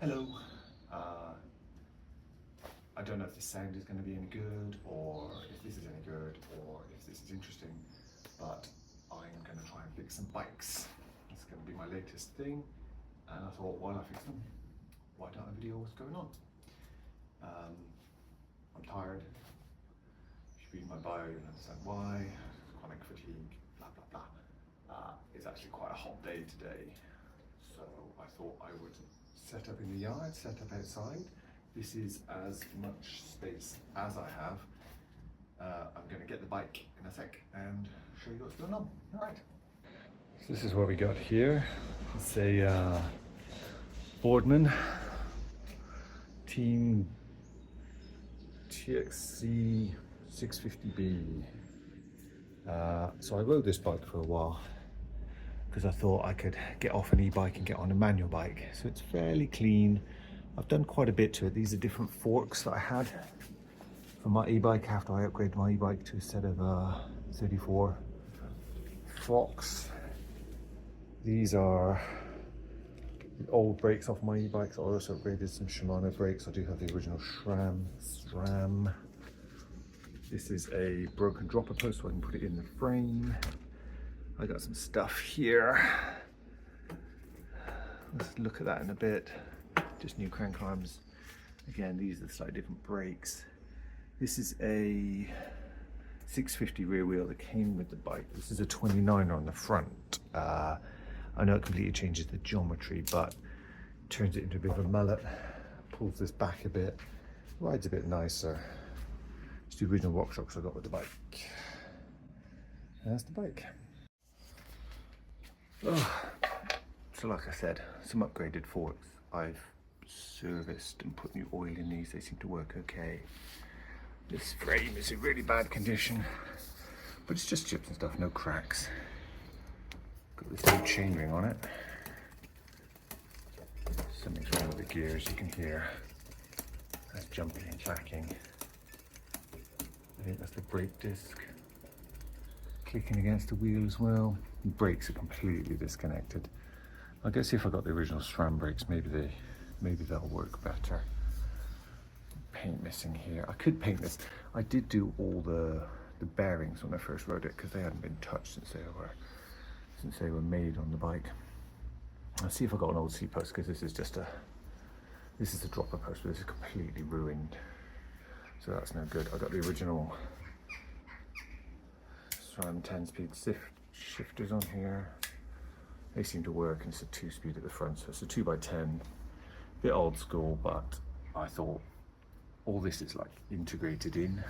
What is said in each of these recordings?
Hello. I don't know if this sound is going to be any good, or if this is any good, or if this is interesting, but I'm going to try and fix some bikes. It's going to be my latest thing, and I thought, why not fix them? Why don't I video what's going on? I'm tired. If you read my bio, you'll understand why. Chronic fatigue, blah blah blah. It's actually quite a hot day today, so I thought I would set up in the yard, set up outside. This is as much space as I have. I'm going to get the bike in a sec and show you what's going on. All right. So this is what we got here. It's a Boardman Team TXC 650B. So I rode this bike for a while because I thought I could get off an e-bike and get on a manual bike. So it's fairly clean. I've done quite a bit to it. These are different forks that I had for my e-bike after I upgraded my e-bike to a set of 34 forks. These are the old brakes off my e-bikes. I also upgraded some Shimano brakes. I do have the original SRAM. This is a broken dropper post so I can put it in the frame. I got some stuff here. Let's look at that in a bit. Just new crank arms. Again, these are slightly different brakes. This is a 650 rear wheel that came with the bike. This is a 29er on the front. I know it completely changes the geometry, but turns it into a bit of a mullet. Pulls this back a bit. Rides a bit nicer. It's the original rock shocks I got with the bike. There's the bike. Oh. So like I said, some upgraded forks. I've serviced and put new oil in these. They seem to work okay. This frame is in really bad condition, but it's just chips and stuff, no cracks. Got this new chainring on it. Something's wrong with the gears, you can hear. That's jumping and clacking. I think that's the brake disc clicking against the wheel as well. The brakes are completely disconnected. I guess if I got the original SRAM brakes, maybe that'll work better. Paint missing here. I could paint this. I did do all the bearings when I first rode it because they hadn't been touched since they were made on the bike. I'll see if I got an old seat post because this is a dropper post, but this is completely ruined. So that's no good. I got the original SRAM 10-speed shifters on here. They seem to work, and it's a 2-speed at the front, so it's a 2x10. Bit old school, but I thought all this is like integrated in.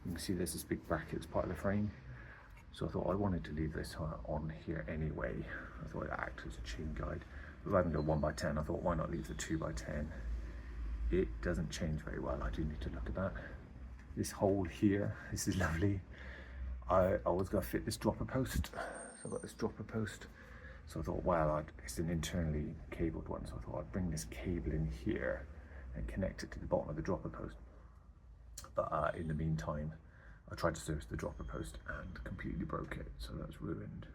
You can see there's this big bracket as part of the frame. So I thought I wanted to leave this on here anyway. I thought it'd act as a chain guide. But rather than go 1x10, I thought why not leave the 2x10? It doesn't change very well. I do need to look at that. This hole here, this is lovely. I was going to fit this dropper post. So I've got this dropper post. So I thought, well, it's an internally cabled one, so I thought I'd bring this cable in here and connect it to the bottom of the dropper post. But in the meantime, I tried to service the dropper post and completely broke it, so that's ruined.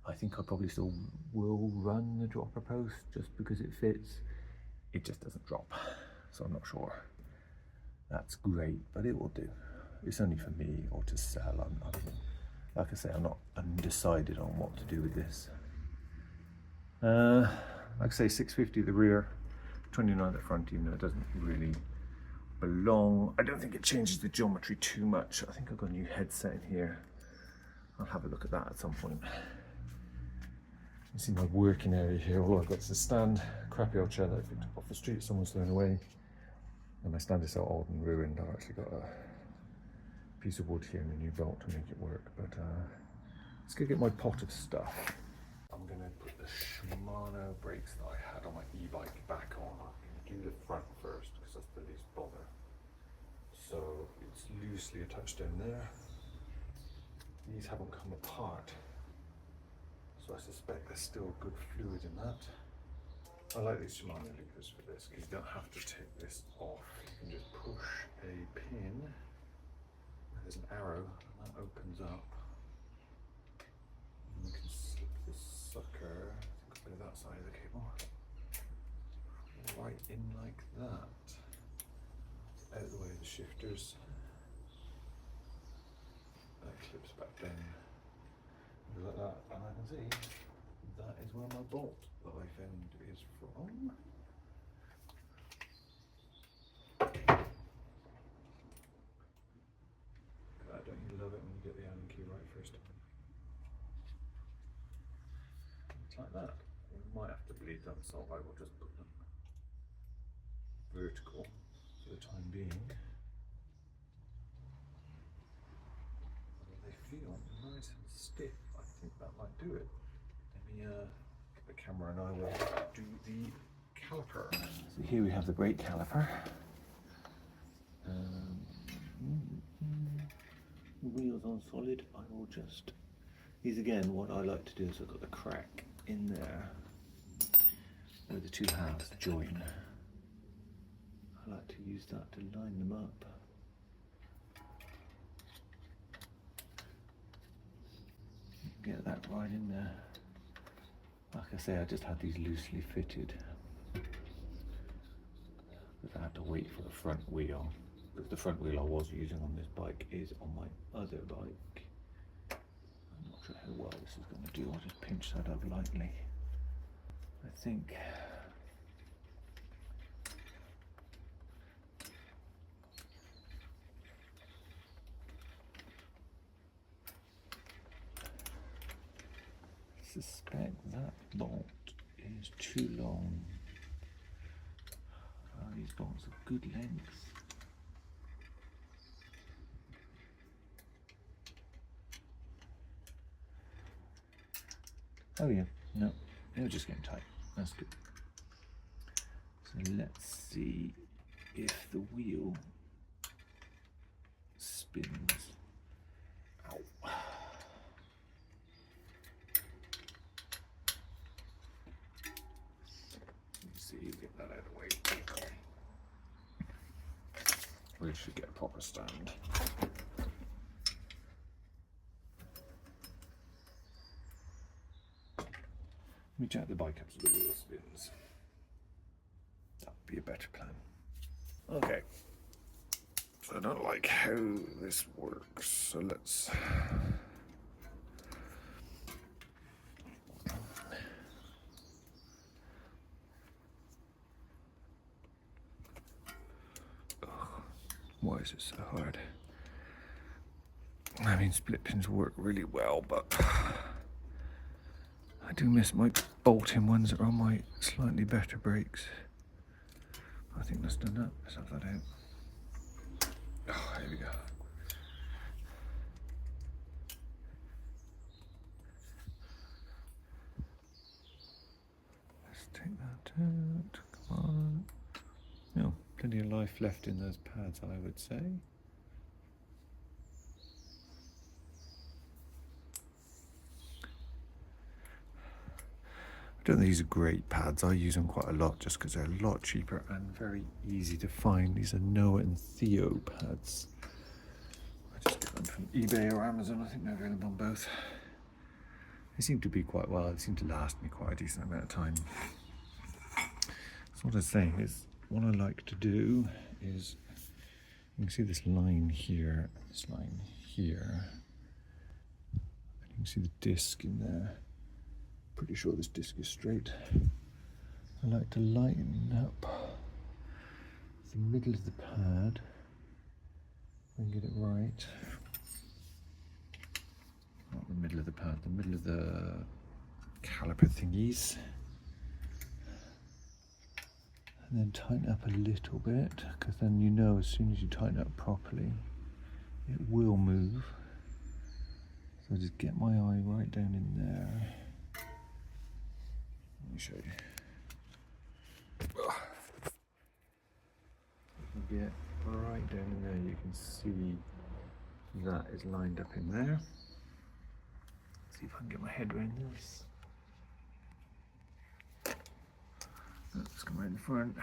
I think I probably still will run the dropper post just because it fits. It just doesn't drop, so I'm not sure. That's great, but it will do. It's only for me or to sell. Like I say, I'm not undecided on what to do with this. Like I say, 650 the rear, 29 the front, even though it doesn't really belong. I don't think it changes the geometry too much. I think I've got a new headset in here. I'll have a look at that at some point. You see my working area here. All I've got is a stand, crappy old chair that I picked up off the street, someone's thrown away. And my stand is so old and ruined, I've actually got a piece of wood here and a new bolt to make it work. But let's go get my pot of stuff. I'm going to put the Shimano brakes that I had on my e-bike back on. I'm going to do the front first because that's the least bother. So it's loosely attached down there. These haven't come apart, so I suspect there's still good fluid in that. I like these Shimano loopers for this because you don't have to take this off. You can just push a pin. There's an arrow and that opens up. And you can slip this sucker, I think I'll go that side of the cable. right in like that. Out of the way of the shifters. That clips back down. Like that, and I can see that is where my bolt that I found is from. Don't you love it when you get the Allen key right first? It's like that. We might have to bleed them, so I will just put them vertical for the time being. They feel nice and stiff. I think that might do it. Let me get the camera and I will do the caliper. So here we have the brake caliper. The wheels on solid. I will just. These again. What I like to do is I've got the crack in there where the two halves join. I like to use that to line them up. Get that right in there. Like I say, I just had these loosely fitted because I had to wait for the front wheel. Because the front wheel I was using on this bike is on my other bike. I'm not sure how well this is going to do. I'll just pinch that up lightly. I think I suspect that bolt is too long. These bolts are good length. Oh yeah, no, they were just getting tight. That's good. So let's see if the wheel spins. Ow. Let's see, get that out of the way. We should get a proper stand. Let me jack the bike up so the wheel spins. That would be a better plan. Okay. So I don't like how this works, so let's. Why is it so hard? I mean, split pins work really well, but I do miss my bolting ones that are on my slightly better brakes. I think that's done that. Let's have that out. Oh, here we go. Let's take that out. Come on. No, plenty of life left in those pads, I would say. I don't think these are great pads. I use them quite a lot just because they're a lot cheaper and very easy to find. These are Noah and Theo pads. I just get them from eBay or Amazon. I think they're available on both. They seem to be quite well. They seem to last me quite a decent amount of time. So what I was saying is, what I like to do is, you can see this line here, this line here. And you can see the disc in there. Pretty sure this disc is straight. I like to lighten up the middle of the pad and get it right. Not the middle of the pad, the middle of the caliper thingies. And then tighten up a little bit, because then you know as soon as you tighten up properly, it will move. So just get my eye right down in there. Let me show you. Get right down in there, you can see that is lined up in there. See if I can get my head around this. Let's come right in front.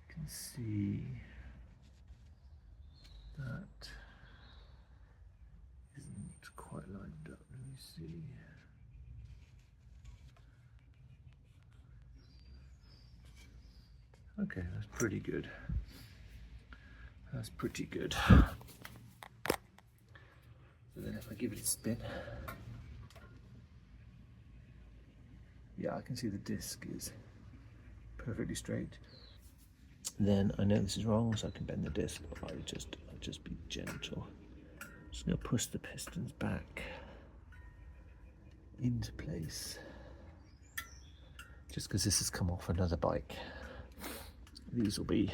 You can see that isn't quite lined up. Let me see. Okay, that's pretty good. That's pretty good. So then if I give it a spin, yeah, I can see the disc is perfectly straight. Then I know this is wrong, so I can bend the disc, but I'll just be gentle. Just gonna push the pistons back into place. Just because this has come off another bike, these will be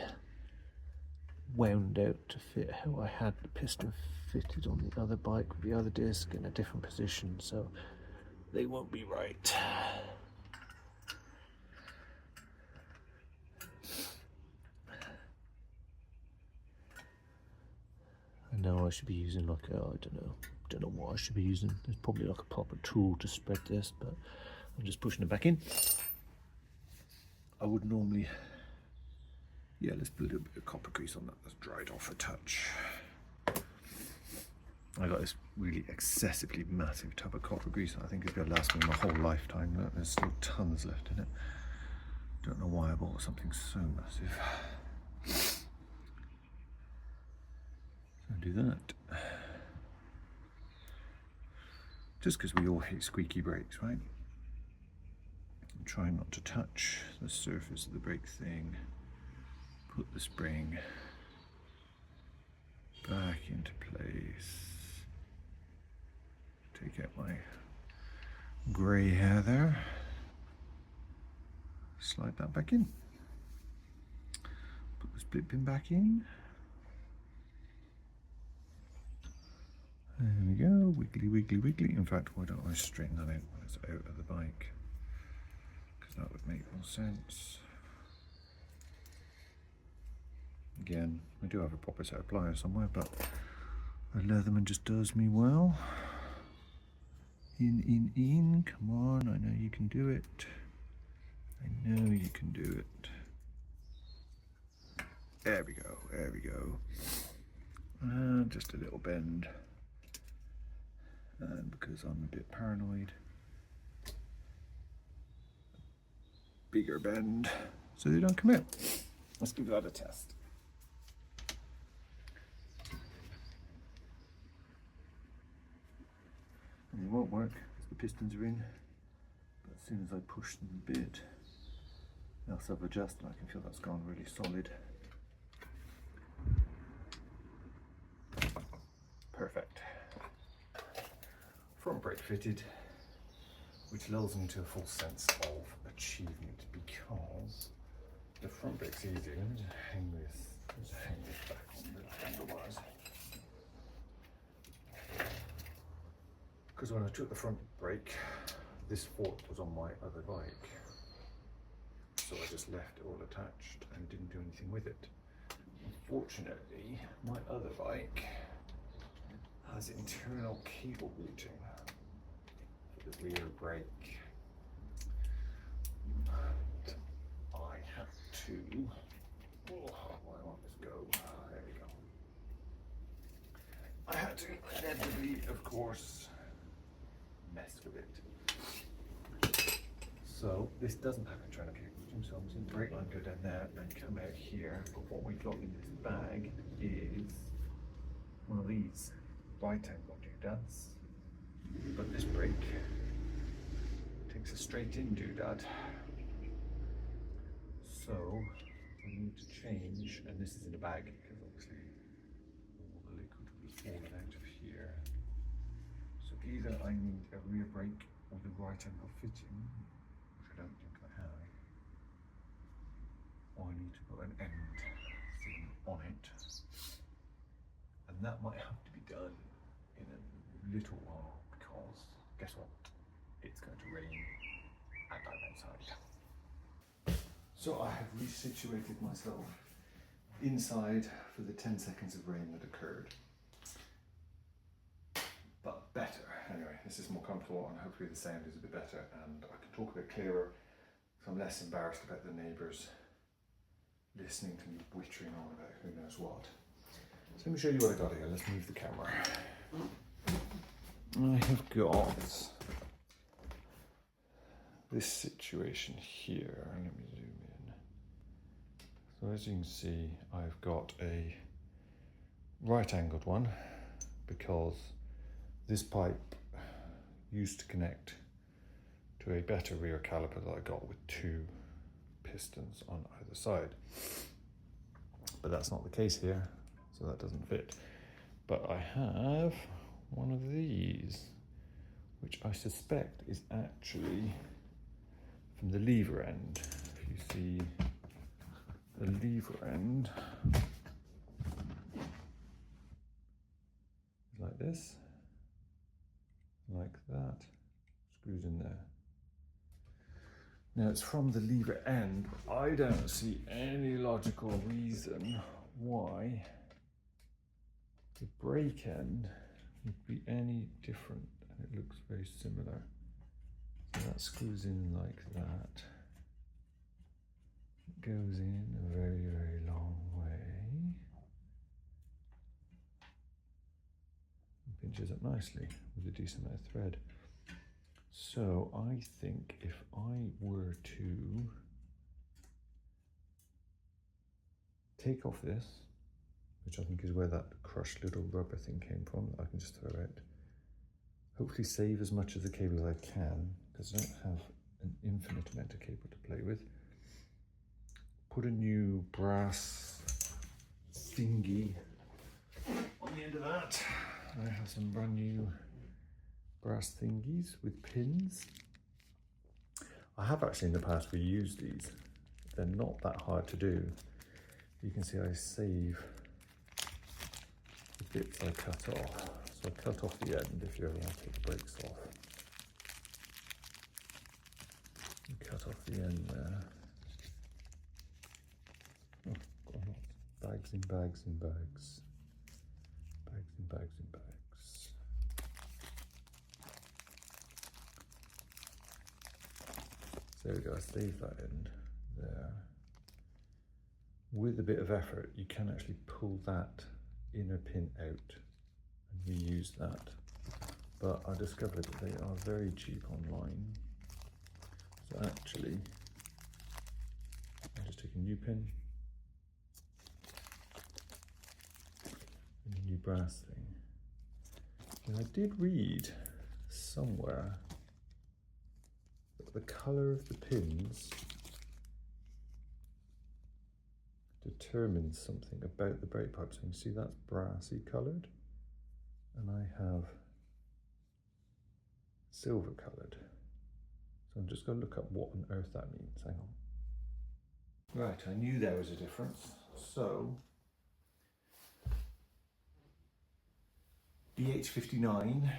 wound out to fit how I had the piston fitted on the other bike with the other disc in a different position, so they won't be right. I know I should be using like a, I don't know what I should be using. There's probably like a proper tool to spread this, but I'm just pushing it back in. I would normally, yeah, let's put a little bit of copper grease on that. That's dried off a touch. I got this really excessively massive tub of copper grease. I think it's going to last me my whole lifetime. Look, there's still tons left in it. Don't know why I bought something so massive. So do that. Just because we all hate squeaky brakes, right? I'm trying not to touch the surface of the brake thing. Put the spring back into place. Take out my grey hair there. Slide that back in. Put the split pin back in. There we go, wiggly, wiggly, wiggly. In fact, why don't I straighten that out when it's out of the bike? Because that would make more sense. Again, I do have a proper set of pliers somewhere, but a Leatherman just does me well. In, come on, I know you can do it. I know you can do it. There we go, there we go. And just a little bend. And because I'm a bit paranoid, bigger bend so they don't come out. Let's give that a test. And it won't work because the pistons are in, but as soon as I push them a bit, they'll self-adjust and I can feel that's gone really solid. Perfect. Front brake fitted, which lulls me to a full sense of achievement because the front brake's easy. Let me just hang this back on the handlebars. Because when I took the front brake, this fork was on my other bike. So I just left it all attached and didn't do anything with it. Unfortunately, my other bike has internal cable routing for the rear brake. And I have to, why won't this go? There we go. I had to inevitably, of course, mess with it. So this doesn't have internal cable routing, so I'm seeing the brake line go down there and come out here. But what we got in this bag is one of these right angle doodads, but this brake takes a straight in doodad. So we need to change, and this is in a bag because obviously all the liquid will be falling out of here. So either I need a rear brake with a right angle fitting, which I don't think I have, or I need to put an end thing on it, and that might have to be done in a little while because guess what? It's going to rain and I'm outside. So I have resituated myself inside for the 10 seconds of rain that occurred. But better. Anyway, this is more comfortable and hopefully the sound is a bit better and I can talk a bit clearer so I'm less embarrassed about the neighbours listening to me wittering on about who knows what. So let me show you what I got here. Let's move the camera. I have got this situation here. Let me zoom in. So as you can see, I've got a right-angled one because this pipe used to connect to a better rear caliper that I got with 2 pistons on either side. But that's not the case here, so that doesn't fit. But I have one of these, which I suspect is actually from the lever end. If you see the lever end, like this, like that, screws in there. Now it's from the lever end, but I don't see any logical reason why the brake end would be any different, and it looks very similar. So that screws in like that. It goes in a very, very long way. And pinches up nicely with a decent amount of thread. So I think if I were to take off this, which I think is where that crushed little rubber thing came from, that I can just throw out, hopefully save as much of the cable as I can, because I don't have an infinite amount of cable to play with. Put a new brass thingy on the end of that. I have some brand new brass thingies with pins. I have actually in the past reused these. They're not that hard to do. You can see I save the bits I cut off. So I cut off the end if you ever want to take the brakes off. You cut off the end there. Oh, got lots. Bags and bags and bags. Bags and bags and bags. So there we go, I saved that end there. With a bit of effort, you can actually pull that inner pin out and reuse that. But I discovered that they are very cheap online. So actually, I just take a new pin and a new brass thing. And I did read somewhere that the colour of the pins determines something about the brake pipe. So you can see that's brassy coloured, and I have silver coloured. So I'm just going to look up what on earth that means. Hang on. Right, I knew there was a difference. So BH59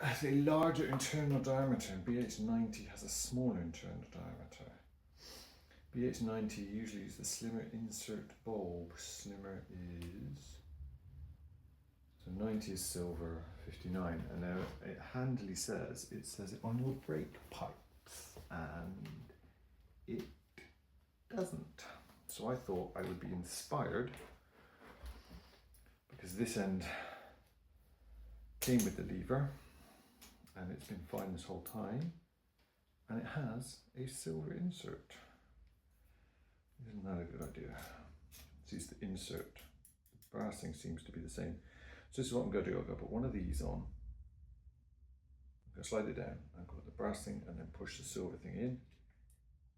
has a larger internal diameter and BH90 has a smaller internal diameter. BH90 usually uses the slimmer insert bulb. Slimmer is, so 90 is silver, 59, and now it handily says, it on your brake pipes, and it doesn't. So I thought I would be inspired, because this end came with the lever, and it's been fine this whole time, and it has a silver insert. Isn't that a good idea? See, it's the insert. The brassing seems to be the same. So this is what I'm going to do. I'm going to put one of these on. I'm going to slide it down. I'm going to put the brassing and then push the silver thing in.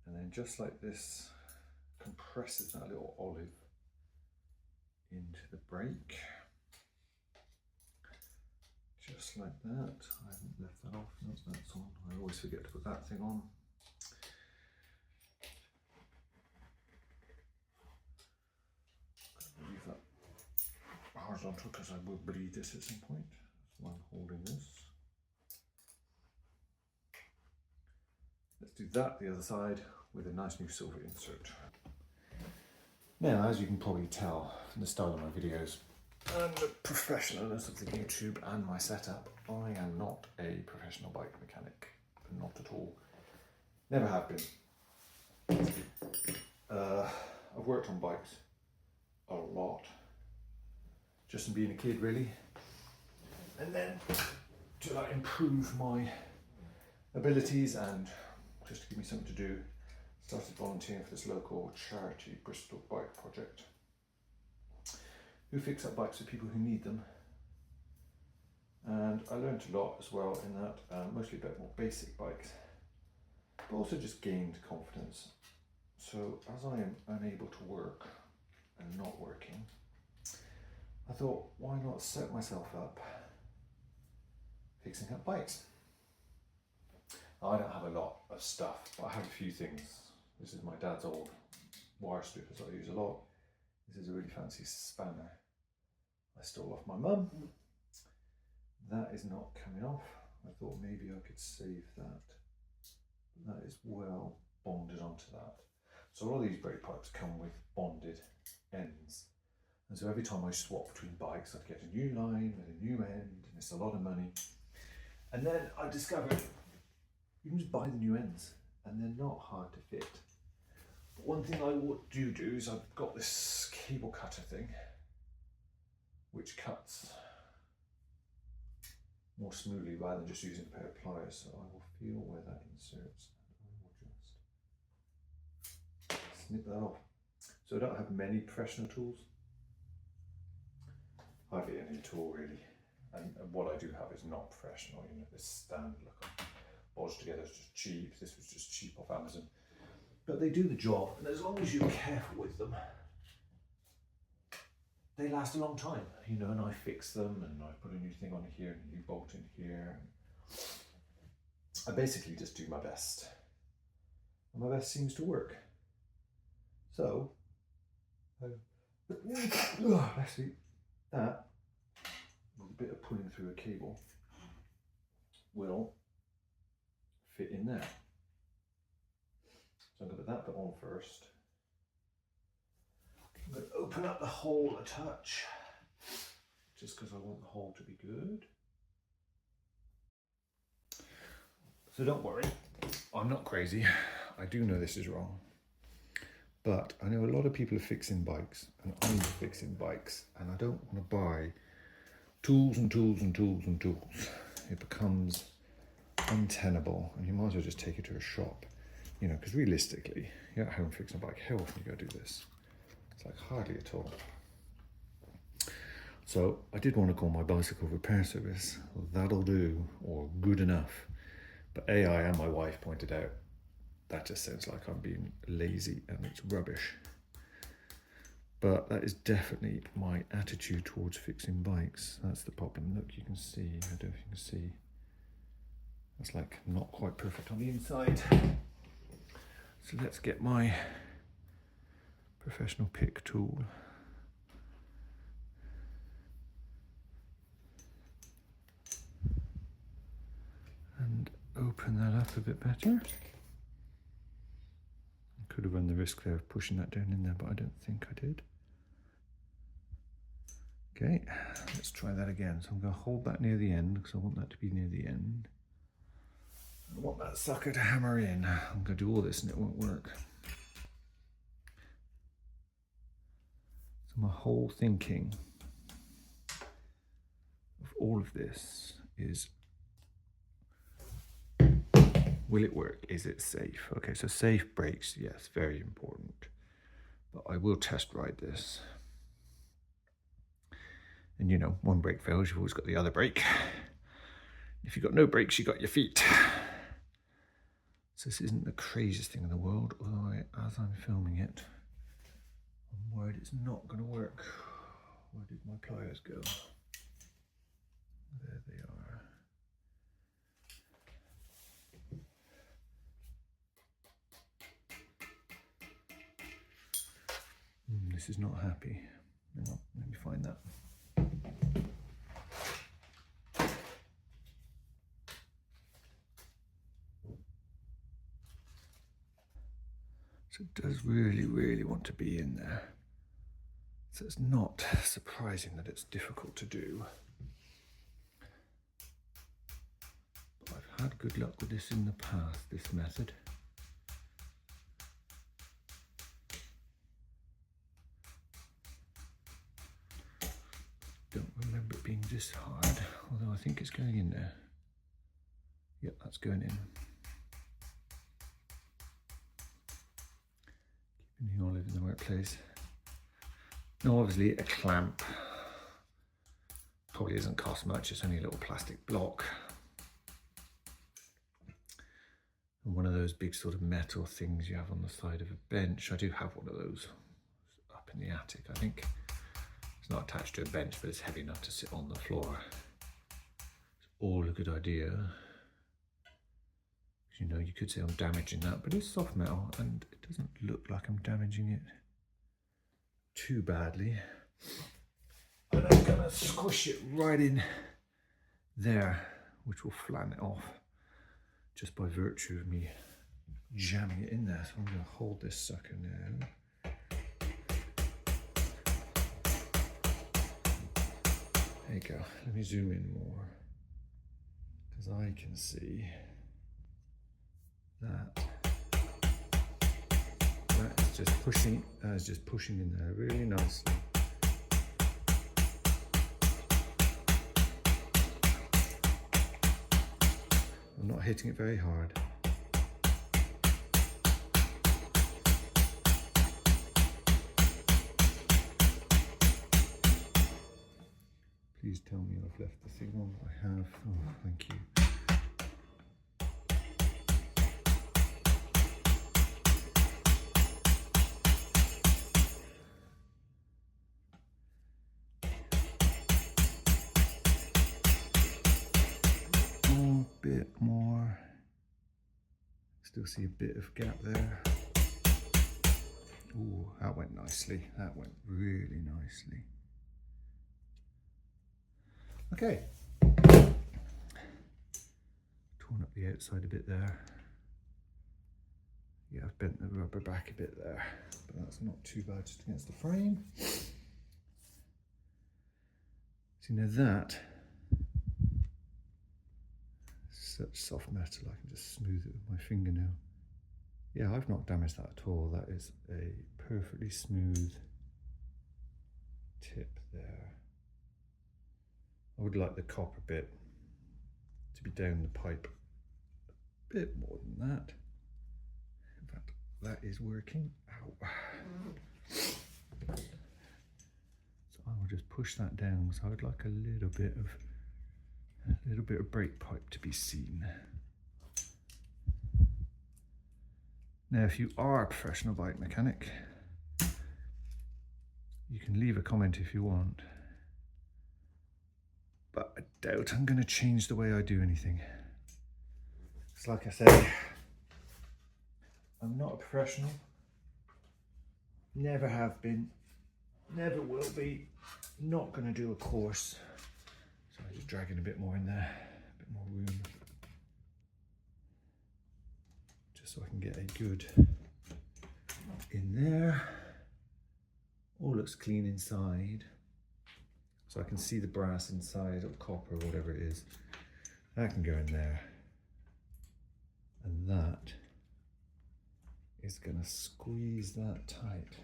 And then just like this, compresses that little olive into the brake. Just like that. I haven't left that off. No, that's on. I always forget to put that thing on. Leave that horizontal because I will bleed this at some point. That's why I'm holding this. Let's do that the other side with a nice new silver insert. Now, as you can probably tell from the style of my videos and the professionalness of the YouTube and my setup, I am not a professional bike mechanic. Not at all. Never have been. I've worked on bikes a lot, just from being a kid really, and then to improve my abilities and just to give me something to do, started volunteering for this local charity, Bristol Bike Project, who fix up bikes for people who need them. And I learned a lot as well in that, mostly about more basic bikes, but also just gained confidence. So as I am unable to work and not working, I thought, why not set myself up fixing up bikes? I don't have a lot of stuff, but I have a few things. This is my dad's old wire strippers I use a lot. This is a really fancy spanner I stole off my mum. That is not coming off. I thought maybe I could save that. That is well bonded onto that. So all these brake pipes come with bonded ends. And so every time I swap between bikes, I'd get a new line with a new end, and it's a lot of money. And then I discovered you can just buy the new ends, and they're not hard to fit. But one thing I do is I've got this cable cutter thing, which cuts more smoothly rather than just using a pair of pliers. So I will feel where that inserts, and I will just snip that off. So I don't have many professional tools. Hardly any at all, really. And what I do have is not professional. You know, this stand, look, bodged together, is just cheap. This was just cheap off Amazon. But they do the job, and as long as you're careful with them, they last a long time. You know, and I fix them, and I put a new thing on here, and a new bolt in here. I basically just do my best. And my best seems to work. So, actually, that, with a bit of pulling through a cable, will fit in there. So I'm going to put that bit on first. I'm going to open up the hole a touch, just because I want the hole to be good. So don't worry, I'm not crazy. I do know this is wrong. But I know a lot of people are fixing bikes, and I'm fixing bikes, and I don't want to buy tools and tools and tools and tools. It becomes untenable, and you might as well just take it to a shop, you know, because realistically, you're at home fixing a bike, how often you go do this? It's like hardly at all. So I did want to call my bicycle repair service That'll Do, or Good Enough, but AI and my wife pointed out that just sounds like I'm being lazy and it's rubbish. But that is definitely my attitude towards fixing bikes. That's the problem. Look, you can see, I don't know if you can see, that's like not quite perfect on the inside. So let's get my professional pick tool. And open that up a bit better. Could have run the risk there of pushing that down in there, but I don't think I did. Okay, let's try that again. So I'm going to hold that near the end because I want that to be near the end. I want that sucker to hammer in. I'm going to do all this and it won't work. So my whole thinking of all of this is, will it work? Is it safe? Okay, so safe brakes, yes, very important. But I will test ride this. And you know, one brake fails, you've always got the other brake. If you've got no brakes, you've got your feet. So this isn't the craziest thing in the world, although as I'm filming it, I'm worried it's not going to work. Where did my pliers go? There they are. This is not happy. Hang on, let me find that. So it does really, really want to be in there. So it's not surprising that it's difficult to do. But I've had good luck with this in the past, this method. Don't remember it being this hard, although I think it's going in there. Yep, that's going in. and you all live in the right place. Now obviously a clamp probably doesn't cost much, it's only a little plastic block. And one of those big sort of metal things you have on the side of a bench. I do have one of those up in the attic. I think it's not attached to a bench, but it's heavy enough to sit on the floor. It's all a good idea. You know, you could say I'm damaging that, but it's soft metal and it doesn't look like I'm damaging it too badly. And I'm gonna squish it right in there, which will flatten it off just by virtue of me jamming it in there. So I'm gonna hold this sucker now. There you go. Let me zoom in more, because I can see that is just pushing in there really nicely. I'm not hitting it very hard. Please tell me I've left the thing on. I have. Oh, thank you. Bit more. Still see a bit of gap there. Ooh, that went nicely. That went really nicely. Okay. Torn up the outside a bit there. Yeah, I've bent the rubber back a bit there, but that's not too bad just against the frame. So now that such soft metal, I can just smooth it with my fingernail. Yeah, I've not damaged that at all. That is a perfectly smooth tip there. I would like the copper bit to be down the pipe a bit more than that. In fact, that is working. Ow. So I will just push that down. So I would like a little bit of brake pipe to be seen. Now, if you are a professional bike mechanic, you can leave a comment if you want, but I doubt I'm going to change the way I do anything. It's like I said, I'm not a professional, never have been, never will be, not going to do a course. So I'm just dragging a bit more in there, a bit more room, just so I can get a good in there. All looks clean inside, so I can see the brass inside, or copper, or whatever it is. That can go in there, and that is going to squeeze that tight.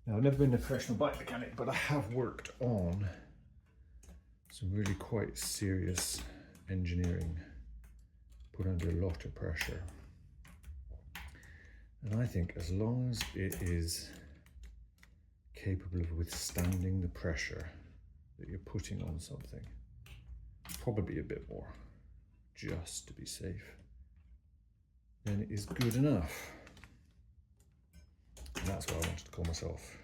Now, I've never been a professional bike mechanic, but I have worked on some really quite serious engineering, put under a lot of pressure. And I think as long as it is capable of withstanding the pressure that you're putting on something, probably a bit more, just to be safe, then it is good enough. And that's what I wanted to call myself,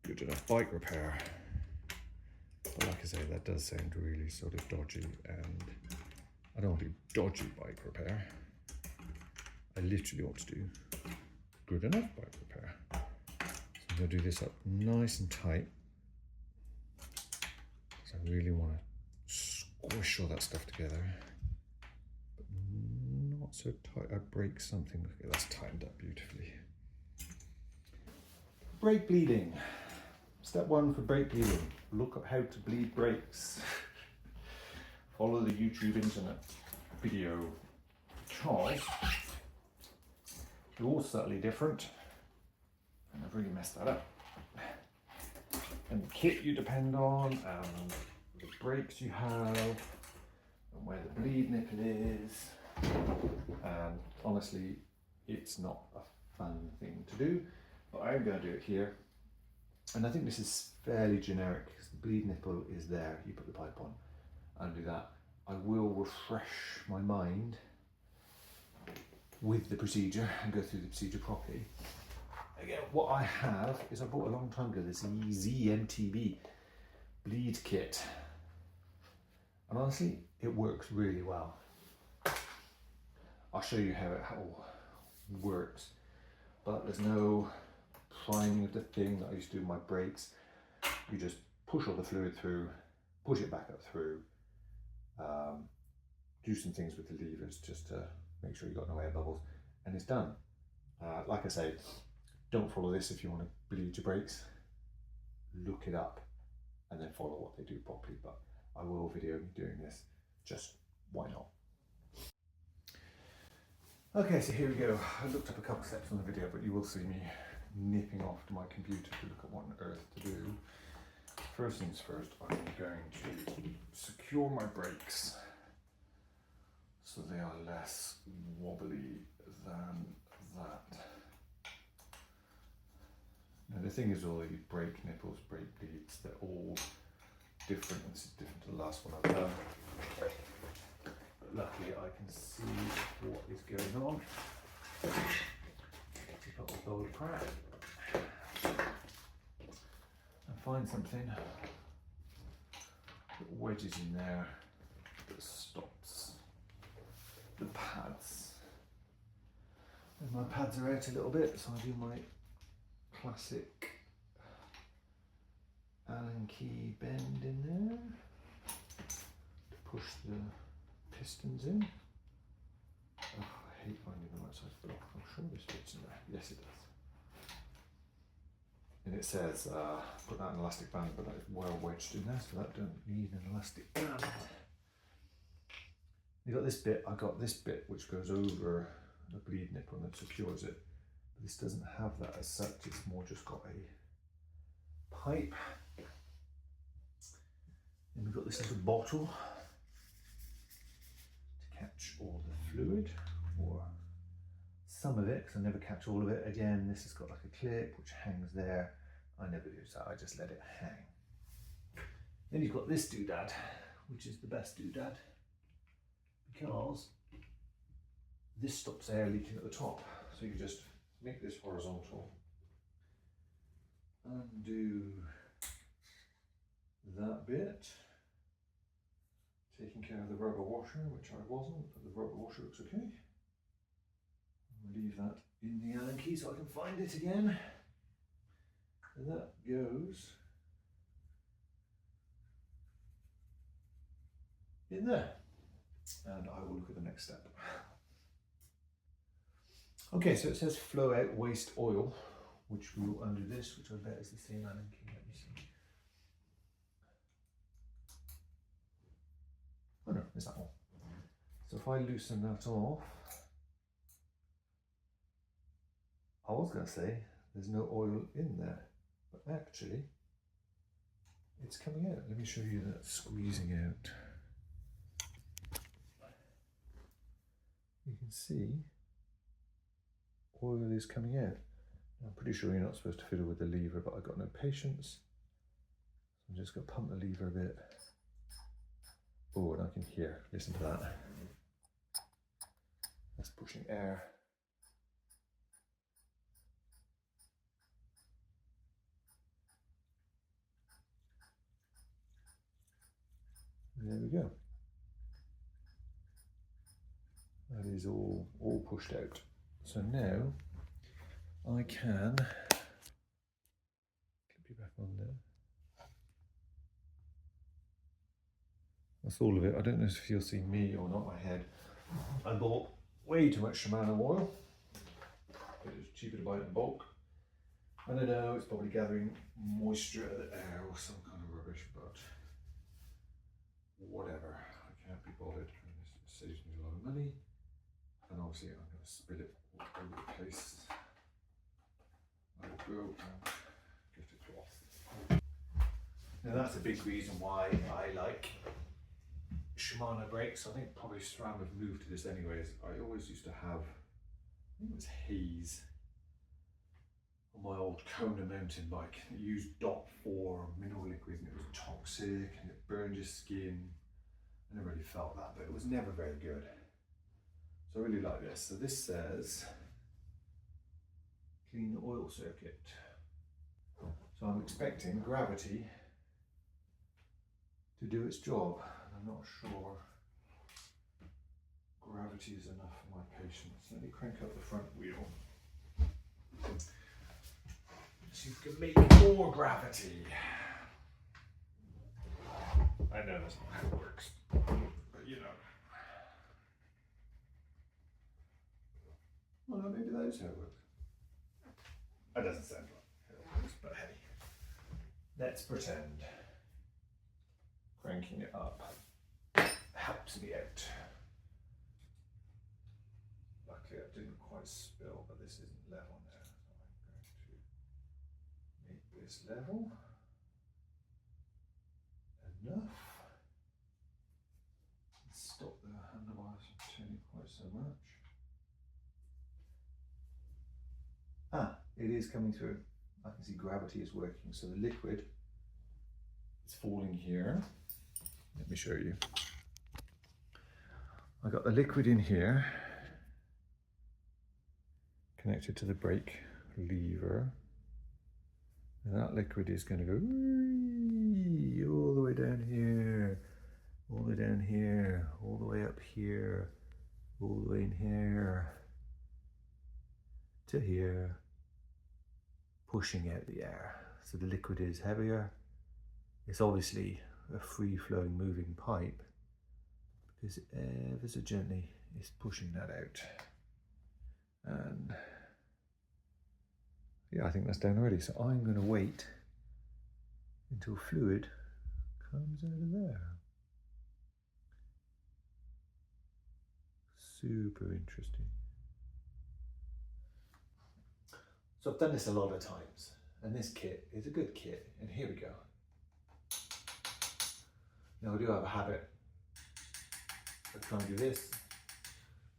Good Enough Bike Repair. But like I say, that does sound really sort of dodgy, and I don't want to do dodgy bike repair. I literally want to do good enough bike repair. So I'm going to do this up nice and tight. So I really want to squish all that stuff together, but not so tight I break something. Okay, that's tightened up beautifully. Brake bleeding. Step one for brake bleeding. Look up how to bleed brakes. Follow the YouTube internet video, because they're all subtly different, and I've really messed that up. And the kit you depend on, and the brakes you have, and where the bleed nipple is, and honestly, it's not a fun thing to do, but I'm going to do it here. And I think this is fairly generic because the bleed nipple is there. You put the pipe on and do that. I will refresh my mind with the procedure and go through the procedure properly. Again, what I have is I bought a long time ago this ZMTB bleed kit. And honestly, it works really well. I'll show you how it all works. But there's no priming of the thing that I used to do with my brakes. You just push all the fluid through, push it back up through, do some things with the levers just to make sure you've got no air bubbles, and it's done. Like I say, don't follow this if you want to bleed your brakes. Look it up and then follow what they do properly, but I will video me doing this, just why not? Okay, so here we go. I looked up a couple steps on the video, but you will see me nipping off to my computer to look at what on earth to do. First things first, I'm going to secure my brakes so they are less wobbly than that. Now the thing is, all these brake nipples, brake bleeds, they're all different. This is different to the last one I've done. But luckily I can see what is going on. Take a little bowl of crap and find something that wedges in there that stops the pads. And my pads are out a little bit, so I do my classic Allen key bend in there to push the pistons in. Oh, I hate finding the right size block. I'm sure this fits in there. Yes, it does. And it says put that in an elastic band, but that is well wedged in there, so that don't need an elastic band. You got this bit. I got this bit which goes over the bleed nipple and secures it. But this doesn't have that as such. It's more just got a pipe. And we've got this little bottle to catch all the fluid, or some of it, because I never catch all of it. Again, this has got like a clip which hangs there. I never do that, I just let it hang. Then you've got this doodad, which is the best doodad, because this stops air leaking at the top. So you just make this horizontal, undo that bit, taking care of the rubber washer, which I wasn't, but the rubber washer looks okay. I'll leave that in the Allen key so I can find it again. And that goes in there. And I will look at the next step. Okay, so it says flow out waste oil, which we will undo this, which I bet is the same Allen key. Let me see. Oh no, it's that one. So if I loosen that off, I was going to say there's no oil in there, but actually it's coming out. Let me show you that squeezing out. You can see oil is coming out. I'm pretty sure you're not supposed to fiddle with the lever, but I've got no patience. So I'm just going to pump the lever a bit. Oh, and I can hear, listen to that. That's pushing air. And there we go. That is all pushed out. So now I can clip you back on there. That's all of it. I don't know if you'll see me or not, my head. I bought way too much Shimano oil. It was cheaper to buy it in bulk. And I know it's probably gathering moisture out of the air or some kind of rubbish, but whatever. I can't be bothered. And this saves me a lot of money. And obviously I'm going to spill it all over the place. I will go and get a cloth. Now that's a big reason why I like Shimano brakes. I think probably SRAM have moved to this anyways. I always used to have think it was haze, on my old Kona mountain bike. It used DOT4 mineral liquid and it was toxic and it burned your skin. I never really felt that, but it was never very good. So I really like this. So this says clean the oil circuit. So I'm expecting gravity to do its job. I'm not sure gravity is enough for my patience. Let me crank up the front wheel. So you can make more gravity. I know that's not how it works, but you know. Well, no, maybe that is how it works. That doesn't sound like how it works, but hey, let's pretend. Cranking it up helps me out. Luckily, I didn't quite spill, but this isn't level now. So I'm going to make this level enough. Stop the handlebars from turning quite so much. Ah, it is coming through. I can see gravity is working, so the liquid is falling here. Let me show you. I got the liquid in here, connected to the brake lever. And that liquid is going to go all the way down here, all the way down here, all the way up here, all the way in here, to here, pushing out the air. So the liquid is heavier. It's obviously a free-flowing moving pipe because ever so gently it's pushing that out. And yeah, I think that's down already. So I'm going to wait until fluid comes out of there. Super interesting. So I've done this a lot of times, and this kit is a good kit. And here we go. Now I do have a habit of trying to do this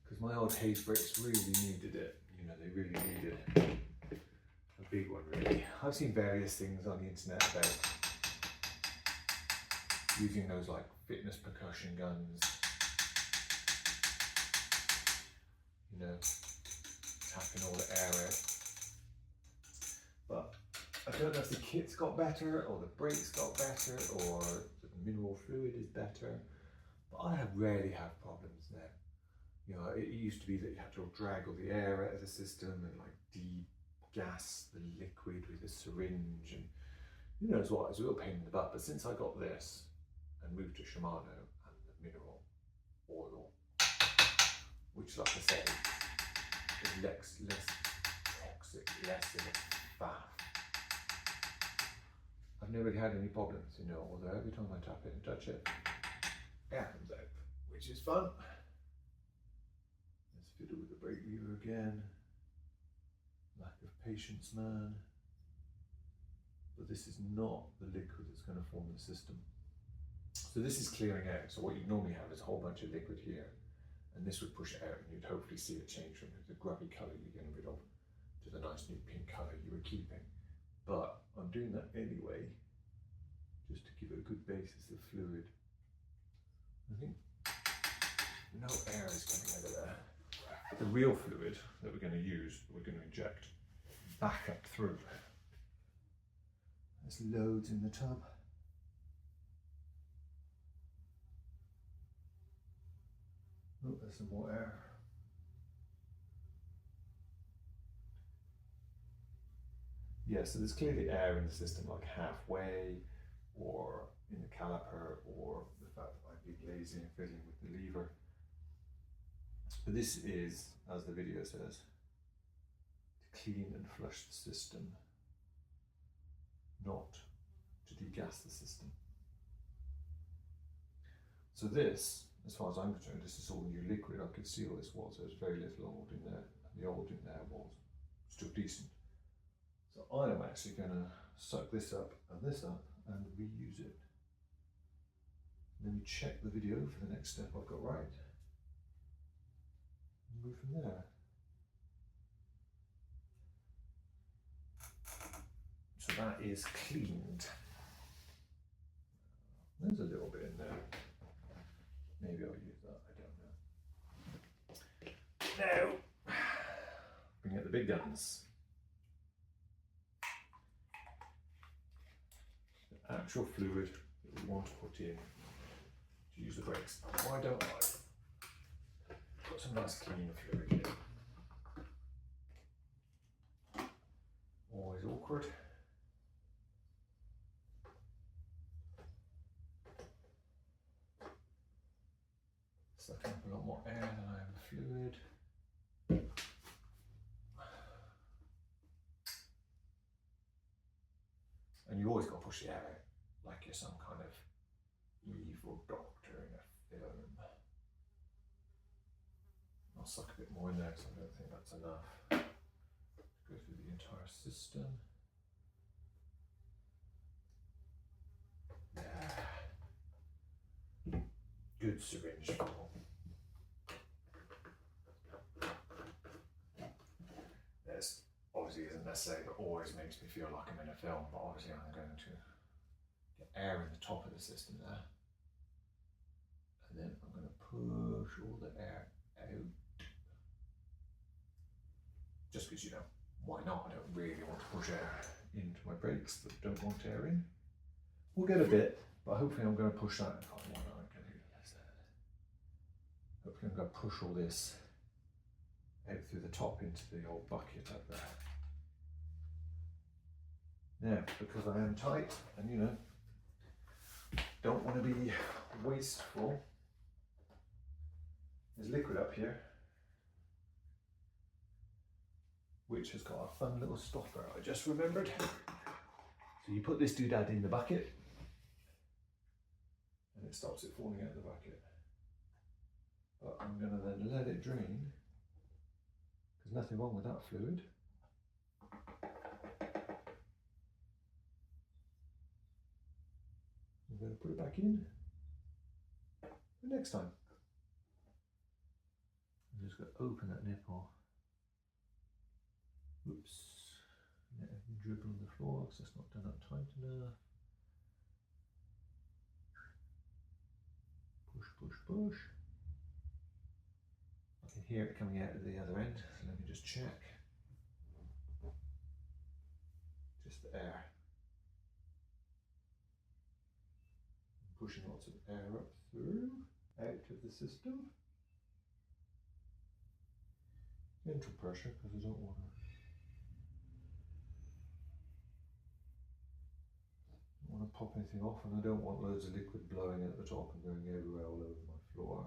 because my old haze brakes really needed it. You know, they really needed a big one, really. I've seen various things on the internet about using those like fitness percussion guns, you know, tapping all the air out. But I don't know if the kit's got better or the brakes got better or the mineral fluid is better, but I rarely have problems now. You know, it used to be that you had to drag all the air out of the system and like de-gas the liquid with a syringe, and who knows what, it's a real pain in the butt. But since I got this and moved to Shimano and the mineral oil, which like I say, is less toxic, less in a faff, I've never really had any problems, you know, although every time I tap it and touch it, air comes out, which is fun. Let's fiddle with the brake lever again. Lack of patience, man. But this is not the liquid that's going to form the system. So this is clearing out. So what you normally have is a whole bunch of liquid here, and this would push it out, and you'd hopefully see it change from the grubby colour you're getting rid of to the nice new pink colour you were keeping. But I'm doing that anyway, just to give it a good basis of fluid. I think no air is coming out of there. The real fluid that we're going to use, we're going to inject back up through. There's loads in the tub. Oh, there's some more air. Yeah, so there's clearly air in the system, like halfway, or in the caliper, or the fact that I'd be lazy and fiddling with the lever. But this is, as the video says, to clean and flush the system, not to degas the system. So this, as far as I'm concerned, this is all new liquid. I could see all this was. There was very little old in there, and the old in there was still decent. So I am actually going to suck this up and reuse it. Let me check the video for the next step I've got right. And move from there. is cleaned. There's a little bit in there. Maybe I'll use that, I don't know. Now, bring out the big guns. The actual fluid that we want to put in to use the brakes. Why don't I put some nice clean fluid in? Always awkward. Sucking up a lot more air than I have fluid. And you always got to push the air out like you're some kind of evil doctor in a film. I'll suck a bit more in there because I don't think that's enough. Go through the entire system. Yeah. Good syringe full. This obviously isn't necessary, but always makes me feel like I'm in a film. But obviously I'm going to get air in the top of the system there. And then I'm going to push all the air out. Just because, you know, why not? I don't really want to push air into my brakes that don't want air in. We'll get a bit, but hopefully I'm going to push that. Oh, why not? I can do this. Hopefully I'm going to push all this out through the top into the old bucket up there. Now, because I am tight and, you know, don't want to be wasteful, there's liquid up here, which has got a fun little stopper I just remembered. So you put this doodad in the bucket and it stops it falling out of the bucket. But I'm going to then let it drain. There's nothing wrong with that fluid. I'm going to put it back in for next time. I'm just going to open that nipple. Oops. Let it dribble on the floor because it's not done up tight enough. Push, push, push. I can hear it coming out of the other end, so let me just check. Just the air. I'm pushing lots of air up through, out of the system. Gentle pressure because I don't want to pop anything off, and I don't want loads of liquid blowing at the top and going everywhere all over my floor.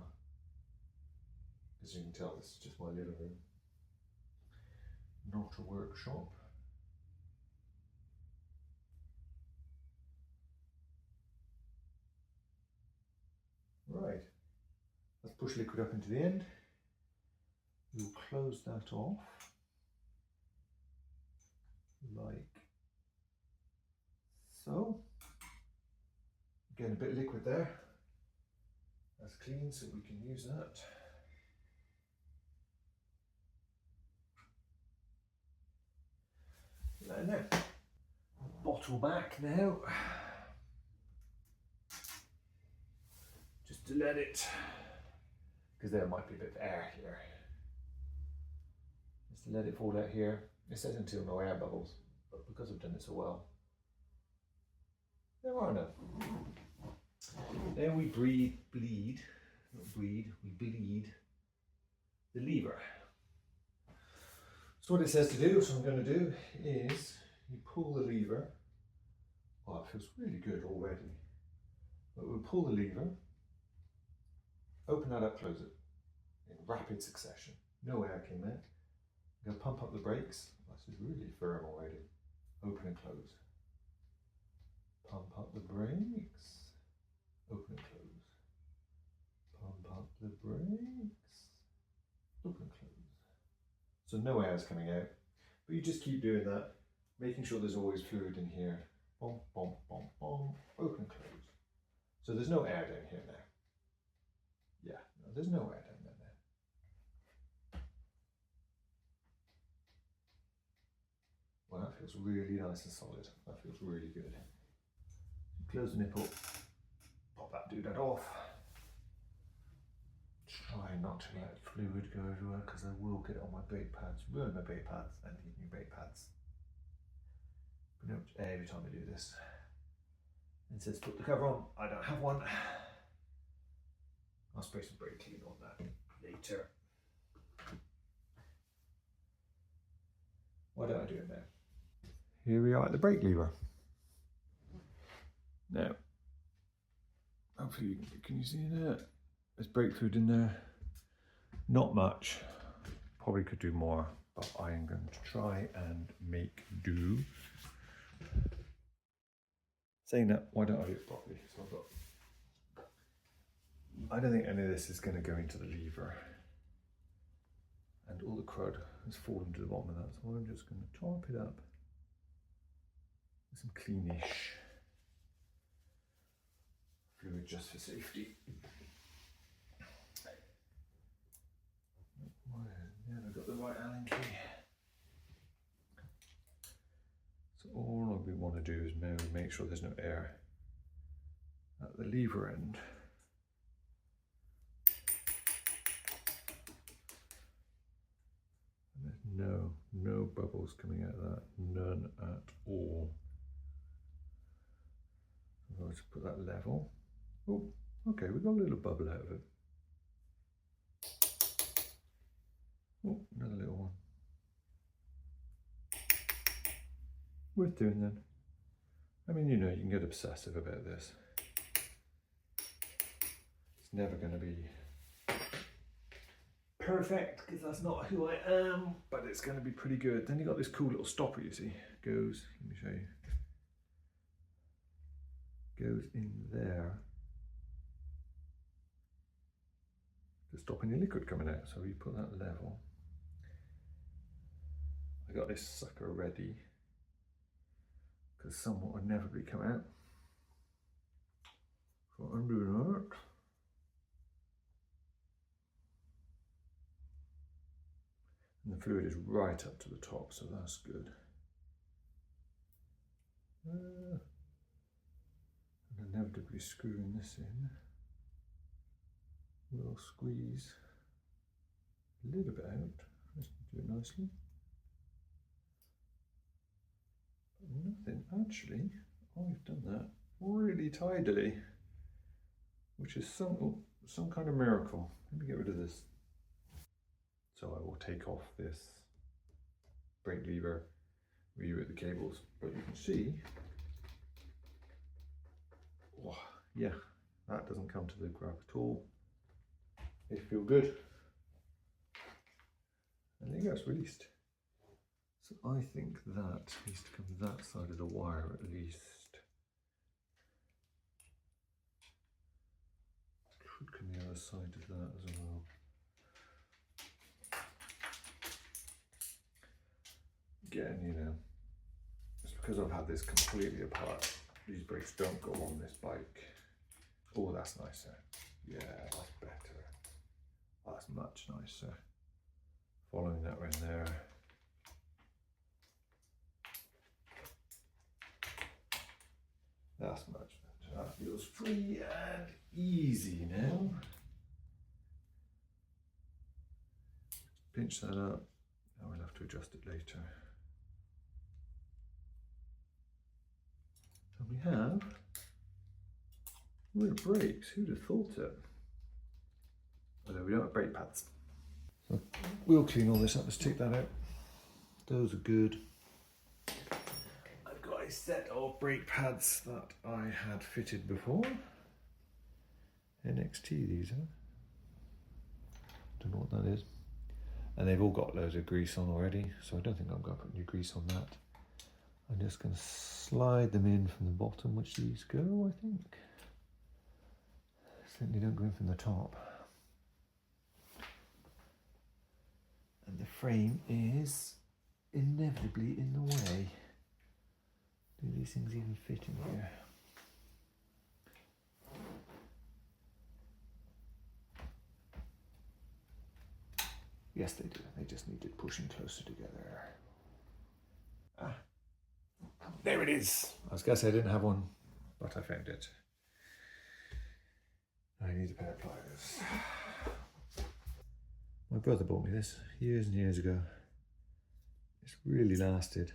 As you can tell, this is just my living room, not a workshop. Right, let's push liquid up into the end. We'll close that off like so. Again, a bit of liquid there. That's clean, so we can use that. And now, bottle back now. Just to let it, because there might be a bit of air here. Just to let it fall out here. It says until no air bubbles, but because I've done it so well, there are none. Then we bleed the lever. So what it says to do, so I'm going to do is you pull the lever. Oh, it feels really good already. But we'll pull the lever, open that up, close it in rapid succession. No air came in. I'm going to pump up the brakes. This is really firm already. Open and close. Pump up the brakes. Open and close. Pump up the brakes. Open and close. So no air is coming out, but you just keep doing that, making sure there's always fluid in here. Bom, bom, bom, bom. Open and close. So there's no air down here now. Yeah, no, there's no air down there now. Well, that feels feels really nice and solid. That feels really good. Close the nipple, pop that doodad off. Try not to let fluid go everywhere because I will get it on my brake pads, ruin my brake pads, and need new brake pads. Pretty much every time I do this. It says put the cover on, I don't have one. I'll spray some brake clean on that later. Why don't I do it now? Here we are at the brake lever. Now, hopefully can you see that? There's brake fluid in there. Not much. Probably could do more, but I am going to try and make do. Saying that, why don't I do it properly? So I don't think any of this is going to go into the lever. And all the crud has fallen to the bottom of that, so I'm just going to top it up with some cleanish fluid just for safety. Never got the right Allen key. So all we want to do is now make sure there's no air at the lever end. And there's no bubbles coming out of that, none at all. I'm going to put that level. Oh, okay, we got a little bubble out of it. Oh, another little one. Worth doing then. I mean, you know, you can get obsessive about this. It's never going to be perfect because that's not who I am, but it's going to be pretty good. Then you got this cool little stopper, you see, goes, let me show you, goes in there to stop any liquid coming out. So you put that level. I got this sucker ready because some will inevitably come out. So I'm doing that. And the fluid is right up to the top, so that's good. And inevitably screwing this in. We'll squeeze a little bit out. Let's do it nicely. Nothing, actually, I've done that really tidily, which is some kind of miracle. Let me get rid of this. So I will take off this brake lever, reroute the cables, but you can see, oh, yeah, that doesn't come to the grab at all. They feel good. And there you go, it's released. So I think that needs to come that side of the wire at least. Could come the other side of that as well. Again, you know, it's because I've had this completely apart. These brakes don't go on this bike. Oh, that's nicer. Yeah, that's better. That's much nicer. Following that around there. That's much better. That feels free and easy now. Pinch that up. Now we'll have to adjust it later. And we have real brakes. Who'd have thought it? Although we don't have brake pads. So we'll clean all this up. Let's take that out. Those are good. I've got a set of brake pads that I had fitted before. NXT these are. Don't know what that is. And they've all got loads of grease on already, so I don't think I'm going to put new grease on that. I'm just going to slide them in from the bottom, which these go, I think. Certainly don't go in from the top. And the frame is inevitably in the way. Do these things even fit in here? Yes, they do. They just needed pushing closer together. Ah, there it is. I was going to say I didn't have one, but I found it. I need a pair of pliers. My brother bought me this years and years ago. It's really lasted.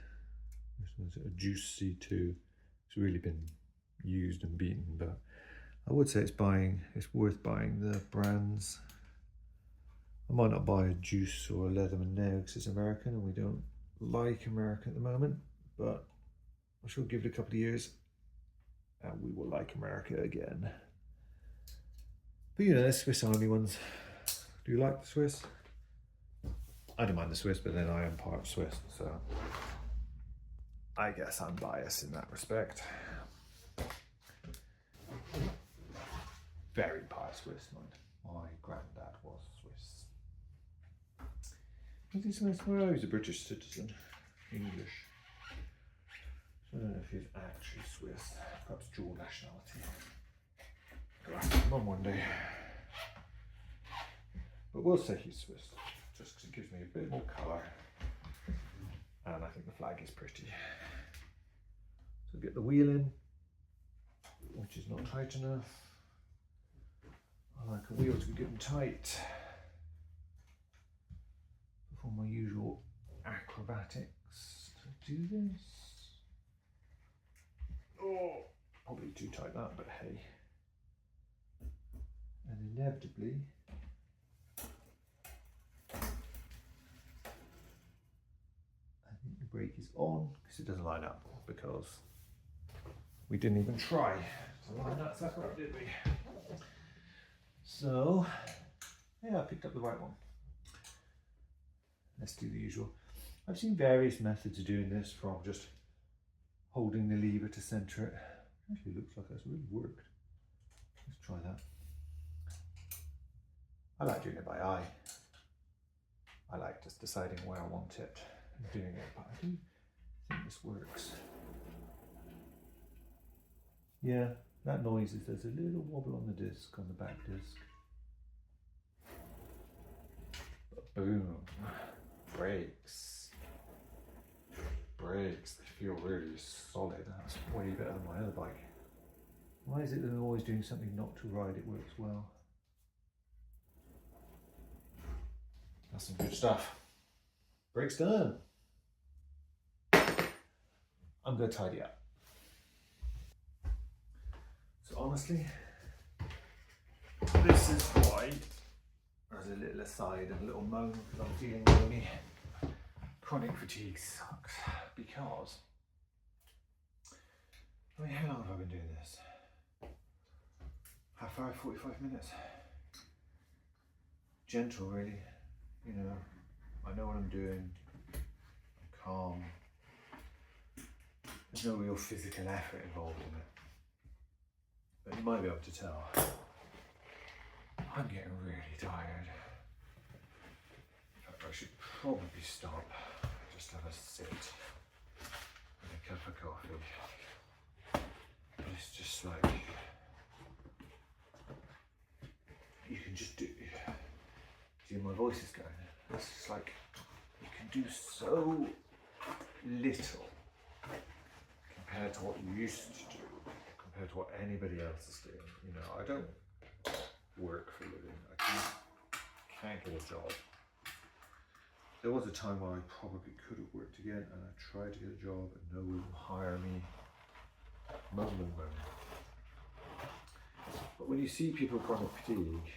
This one's a Juice C2. It's really been used and beaten, but I would say it's worth buying the brands. I might not buy a Juice or a Leatherman now because it's American and we don't like America at the moment, but I shall give it a couple of years and we will like America again. But you know, there's Swiss Army ones. Do you like the Swiss? I don't mind the Swiss, but then I am part Swiss, so I guess I'm biased in that respect. Very part Swiss, mind. My granddad was Swiss. Was he Swiss? Well, he was a British citizen, English. So I don't know if he's actually Swiss, perhaps dual nationality. I'll ask him on one day. But we'll say he's Swiss, just because it gives me a bit more colour. And I think the flag is pretty. So get the wheel in, which is not tight enough. I like a wheel to be good and tight. Before my usual acrobatics to do this. Oh, probably too tight that, but hey. And inevitably, I think the brake is on because it doesn't line up because we didn't even try to line that sucker up, did we? So, yeah, I picked up the right one. Let's do the usual. I've seen various methods of doing this, from just holding the lever to centre it. Actually looks like that's really worked. Let's try that. I like doing it by eye. I like just deciding where I want it and doing it, but I do think this works. Yeah, that noise is there's a little wobble on the disc, on the back disc. But boom, brakes. Brakes, they feel really solid. That's way better than my other bike. Why is it that I'm always doing something not to ride it works well? That's some good stuff. Brakes done. I'm going to tidy up. So honestly, this is why, as a little aside and a little moan, because I'm feeling really chronic fatigue sucks, because, I mean, how long have I been doing this? Half hour, 45 minutes. Gentle, really. You know, I know what I'm doing. I'm calm. There's no real physical effort involved in it. But you might be able to tell. I'm getting really tired. In fact, I should probably stop. Just have a sit and a cup of coffee. But it's just like, you can just do. See, my voice is going. It's just like, you can do so little compared to what you used to do, compared to what anybody else is doing. You know, I don't work for a living. I can't get a job. There was a time where I probably could have worked again, and I tried to get a job and no one would hire me. Moan. But when you see people with chronic fatigue,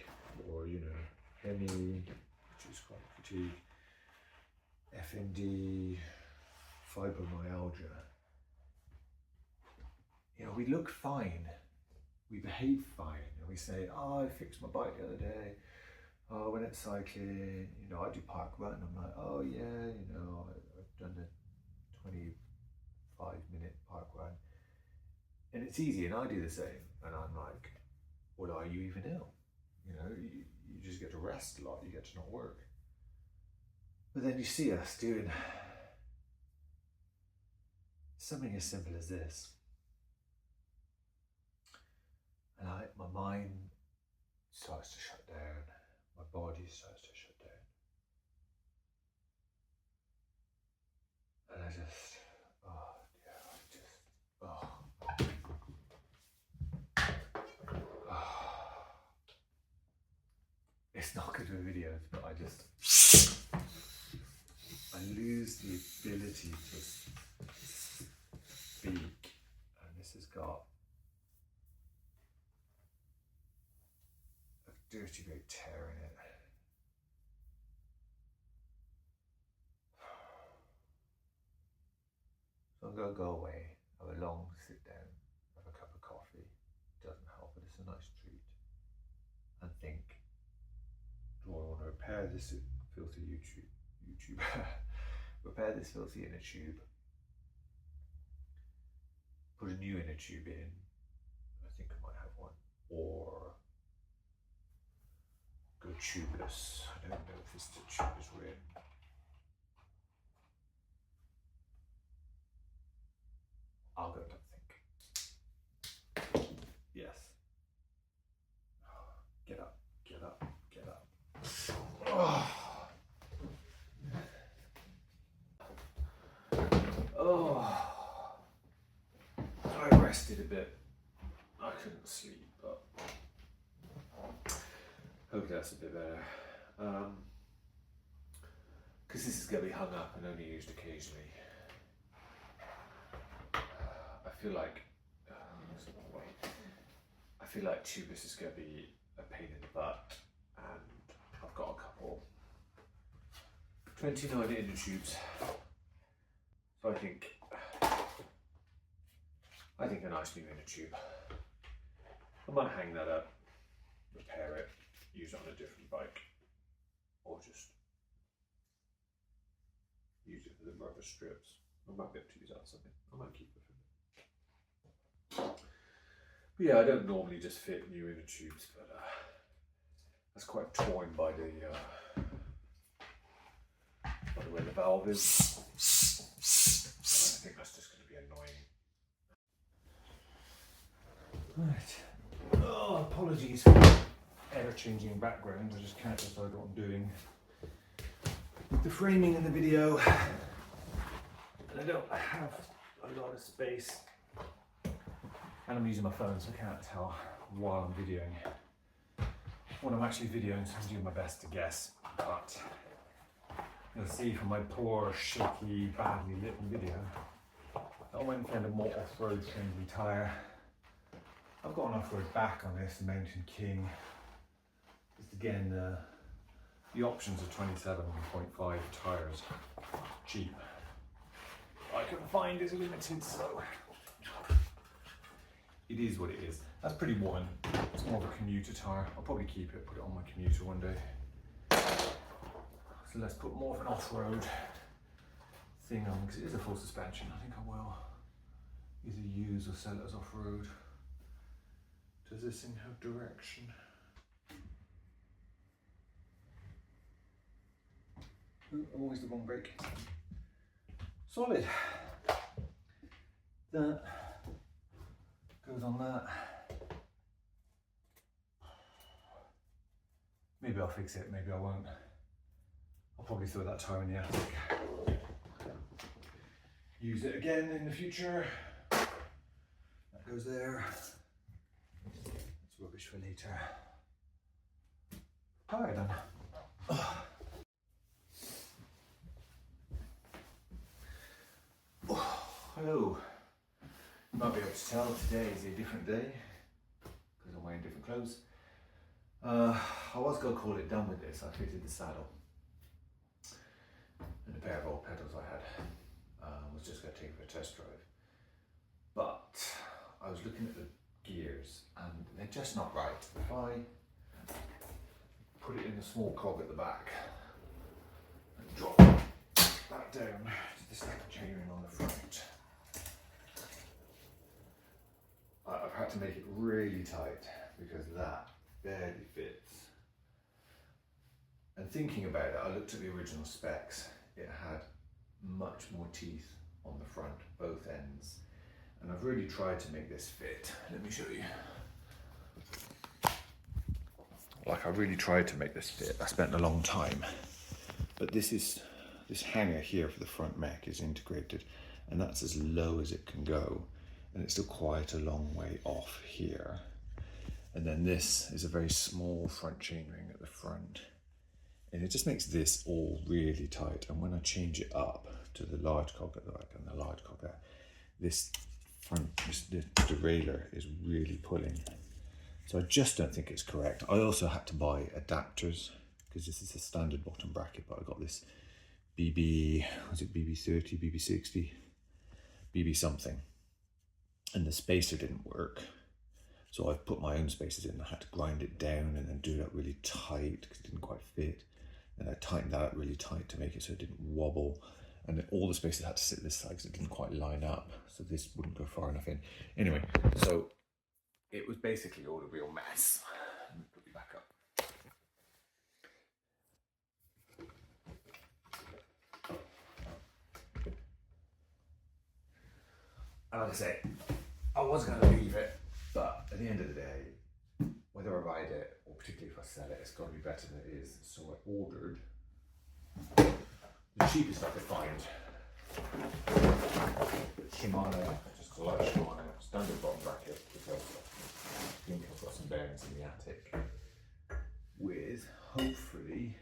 or you know, ME, which is chronic fatigue, FMD, fibromyalgia, you know, we look fine, we behave fine, and we say, oh, I fixed my bike the other day, oh, when it's cycling, you know, I do park run, I'm like, oh yeah, you know, I've done the 25-minute park run, and it's easy, and I do the same, and I'm like, well, are you even ill? You know, you just get to rest a lot, you get to not work. But then you see us doing something as simple as this. And my mind starts to shut down, my body starts to shut down. And I just, oh yeah, It's not good with videos, but I lose the ability to speak, and this has got a dirty big tear in it. So I'm going to go away, have a long sit down, have a cup of coffee. Doesn't help, but it's a nice treat. And think, do I want to repair this filthy YouTube? Repair this filthy inner tube. Put a new inner tube in. I think I might have one. Or go tubeless. I don't know if this tube is in. I'll go and think. Yes. Get up, get up, get up. Oh. I rested a bit. I couldn't sleep, but hope that's a bit better. Because this is going to be hung up and only used occasionally. I feel like tubeless is going to be a pain in the butt, and I've got a couple 29 inner tubes, so I think a nice new inner tube. I might hang that up, repair it, use it on a different bike, or just use it for the rubber strips. I might be able to use that on something. I might keep it for a bit. But yeah, I don't normally just fit new inner tubes, but that's quite torn by the way the valve is. I think that's just going to be annoying. Right. Oh, apologies for ever-changing background. I just can't decide what I'm doing with the framing in the video, and I don't have a lot of space. And I'm using my phone, so I can't tell while I'm videoing. When I'm actually videoing, so I'm doing my best to guess, but you'll see from my poor, shaky, badly lit video that I went and found a more off-road friendly tyre. I've got an off-road back on this, the Mountain King. Just again, the options are 27.5 tyres, cheap. I couldn't find is limited, so it is what it is. That's pretty worn. It's more of a commuter tyre. I'll probably keep it, put it on my commuter one day. So let's put more of an off-road thing on, because it is a full suspension. I think I will either use or sell it as off-road. Does this thing have direction? Ooh, always the wrong brake. Solid. That goes on that. Maybe I'll fix it, maybe I won't. I'll probably throw that tyre in the attic. Use it again in the future. That goes there. It's rubbish for later. Tyre done. Oh. Oh, hello. You might be able to tell today is a different day because I'm wearing different clothes. I was going to call it done with this. I fitted the saddle and a pair of old pedals I had. Was just going to take it for a test drive, but I was looking at the gears and they're just not right. If I put it in a small cog at the back and drop that down to the second chainring on the front, I've had to make it really tight because that barely fits. And thinking about it, I looked at the original specs. It had much more teeth on the front, both ends. And I've really tried to make this fit. Let me show you. Like, I really tried to make this fit. I spent a long time. But this hanger here for the front mech is integrated, and that's as low as it can go. And it's still quite a long way off here. And then this is a very small front chainring at the front. And it just makes this all really tight. And when I change it up to the large cog at the back and the large cog there, this front, the derailleur is really pulling. So I just don't think it's correct. I also had to buy adapters because this is a standard bottom bracket, but I got this BB, was it BB30, BB60, BB something. And the spacer didn't work. So I've put my own spacers in. I had to grind it down and then do that really tight because it didn't quite fit. And I tightened that up really tight to make it so it didn't wobble. And then all the spacers had to sit this side because it didn't quite line up. So this wouldn't go far enough in. Anyway, so it was basically all a real mess. Let me put you back up. And like I say, I was going to leave it, but at the end of the day, whether I ride it or particularly if I sell it, it's got to be better than it is. So I ordered the cheapest I could find. Shimano, just a light Shimano, standard bottom bracket, because I think I've got some bearings in the attic. With hopefully,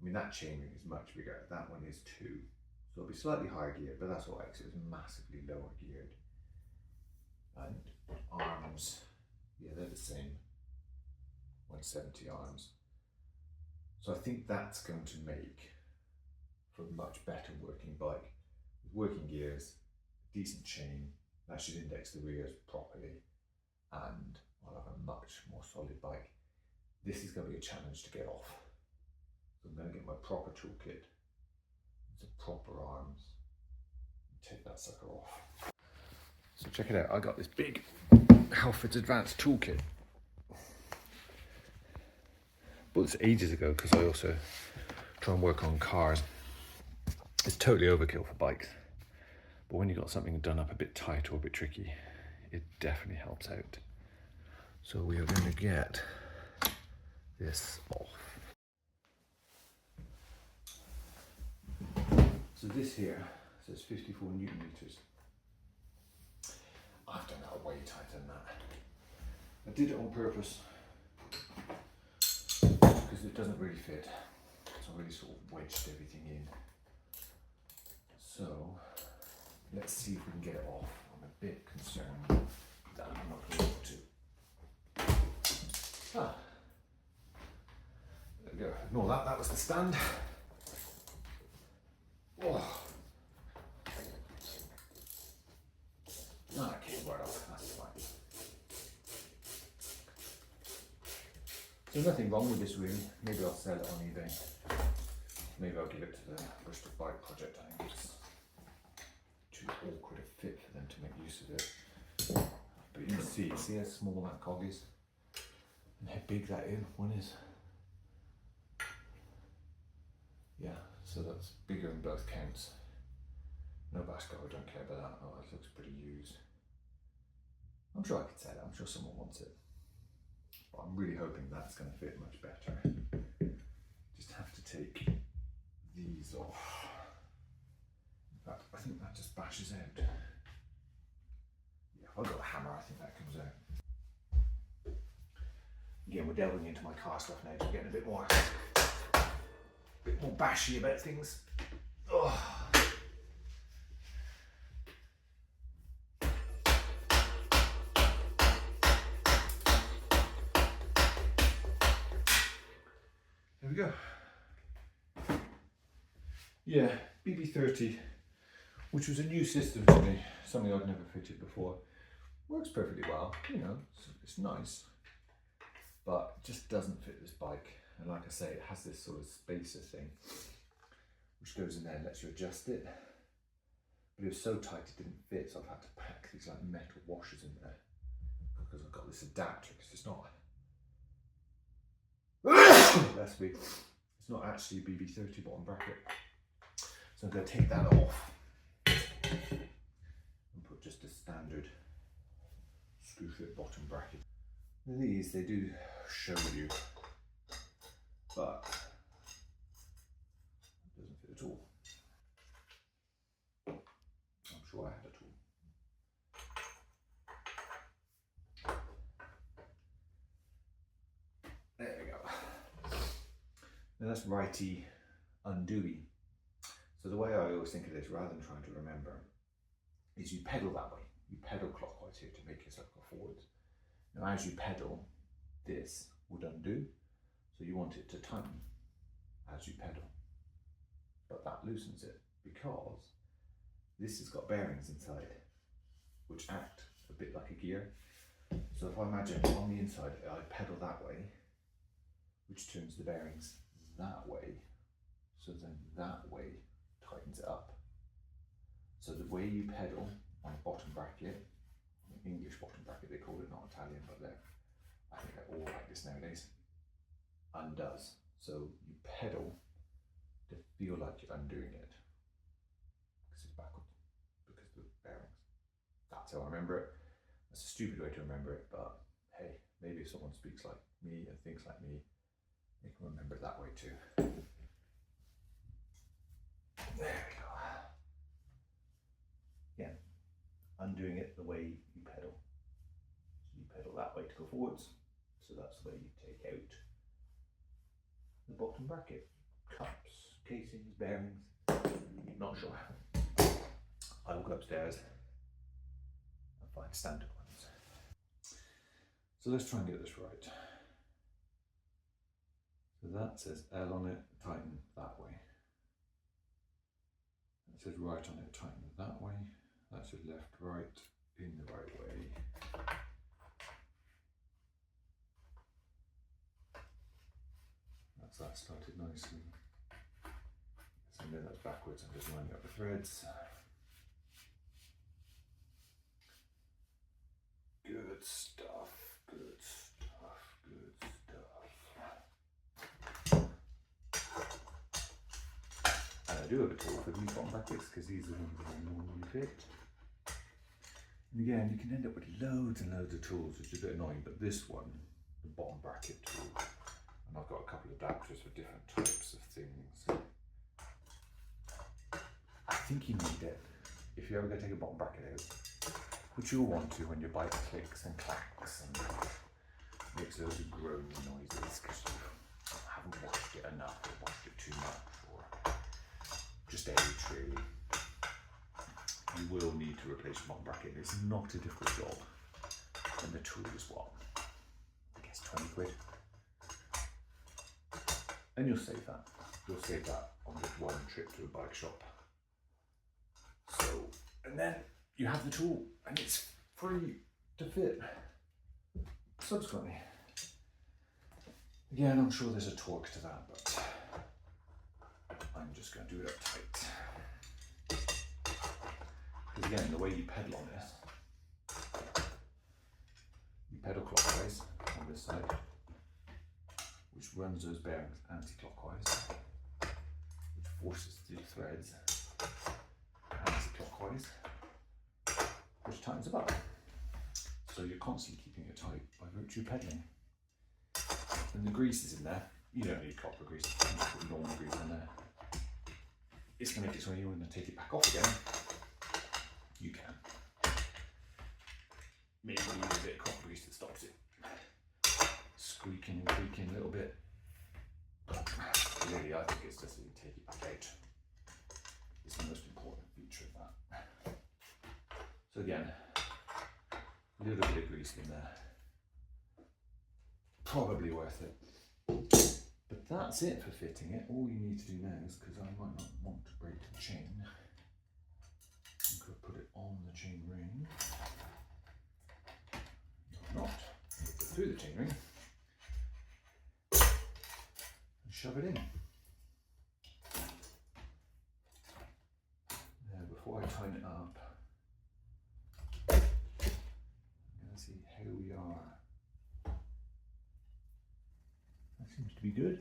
I mean that chainring is much bigger, that one is 2. So it'll be slightly higher geared, but that's all right because it was massively lower geared. And arms, yeah, they're the same, 170 arms. So I think that's going to make for a much better working bike. With working gears, decent chain, that should index the rears properly, and I'll have a much more solid bike. This is going to be a challenge to get off. So I'm going to get my proper toolkit, the proper arms, and take that sucker off. So check it out, I got this big Halfords Advanced toolkit. Bought this ages ago because I also try and work on cars. It's totally overkill for bikes, but when you've got something done up a bit tight or a bit tricky, it definitely helps out. So we are going to get this off. So this here says 54 Newton meters. I've done that way tighter than that. I did it on purpose because it doesn't really fit. So I really sort of wedged everything in. So let's see if we can get it off. I'm a bit concerned that I'm not going to be able to. There we go. Ignore that, that was the stand. Oh. No, I came right off, that's fine. There's nothing wrong with this really. Maybe I'll sell it on eBay. Maybe I'll give it to the Bristol Bike Project. I think it's too awkward a fit for them to make use of it. But you can see how small that cog is and how big that one is. Yeah, so that's bigger in both counts. No bash guard, I don't care about that. Oh, it looks pretty used. I'm sure I could sell it, I'm sure someone wants it. But I'm really hoping that's going to fit much better. Just have to take these off. In fact, I think that just bashes out. Yeah, if I've got a hammer, I think that comes out. Again, we're delving into my car stuff now, so we're getting a bit more bashy about things. Oh. There we go. Yeah, BB30, which was a new system to me, something I'd never fitted before. Works perfectly well, you know, it's nice, but it just doesn't fit this bike. And like I say, it has this sort of spacer thing, which goes in there and lets you adjust it. But it was so tight it didn't fit, so I've had to pack these like metal washers in there because I've got this adapter, because it's not that's me. It's not actually a BB30 bottom bracket. So I'm going to take that off and put just a standard screw fit bottom bracket. And these, they do show you, but it doesn't fit at all. I'm sure I had a tool. that's righty undoey. So the way I always think of this, rather than trying to remember, is you pedal that way. You pedal clockwise here to make yourself go forwards. Now as you pedal, this would undo, so you want it to tighten as you pedal. But that loosens it because this has got bearings inside which act a bit like a gear. So if I imagine on the inside I pedal that way, which turns the bearings that way, so then that way tightens it up. So the way you pedal on a bottom bracket, English bottom bracket they call it, not Italian, but I think they're all like this nowadays, undoes. So you pedal to feel like you're undoing it because it's backwards, because of the bearings. That's how I remember it. That's a stupid way to remember it, but hey, maybe if someone speaks like me and thinks like me, they can remember it that way too. There we go. Yeah, undoing it the way you pedal. So you pedal that way to go forwards, so that's the way you take out the bottom bracket. Cups, casings, bearings, not sure. I will go upstairs and find standard ones. So let's try and get this right. So that says L on it, tighten that way. It says right on it, tighten that way. That says left, right, in the right way. That's that started nicely. So then that's backwards, I'm just lining up the threads. Good stuff, good stuff, good stuff. And I do have a tool for these bottom brackets because these are the ones that I normally fit. And again, you can end up with loads and loads of tools, which is a bit annoying, but this one, the bottom bracket tool, and I've got a couple of adapters for different types of things. I think you need it if you're ever going to take a bottom bracket out, which you'll want to when your bike clicks and clacks and makes loads of groaning noises because you haven't washed it enough or washed it too much or just age really. You will need to replace your bottom bracket. It's not a difficult job, and the tool is what? I guess 20 quid. And you'll save that. You'll save that on just one trip to a bike shop. So, and then you have the tool and it's free to fit subsequently. Again, I'm sure there's a torque to that, but I'm just going to do it up tight. Because again, the way you pedal on this, you pedal clockwise on this side, which runs those bearings anti-clockwise, which forces the threads anti-clockwise, which tightens them up. So you're constantly keeping it tight by virtue of pedaling. And the grease is in there. You don't need copper grease, you can just put normal grease in there. It's going to make it so when you want to take it back off again, you can. Maybe you need a bit of copper grease that stops it squeaking and creaking a little bit. But really, I think it's just that you take it back out. It's the most important feature of that. So again, a little bit of grease in there. Probably worth it. But that's it for fitting it. All you need to do now is, because I might not want to break the chain, I'm going to put it on the chain ring. If not, put it through the chain ring and shove it in. Now, before I tighten it up, I'm going to see how we are. That seems to be good.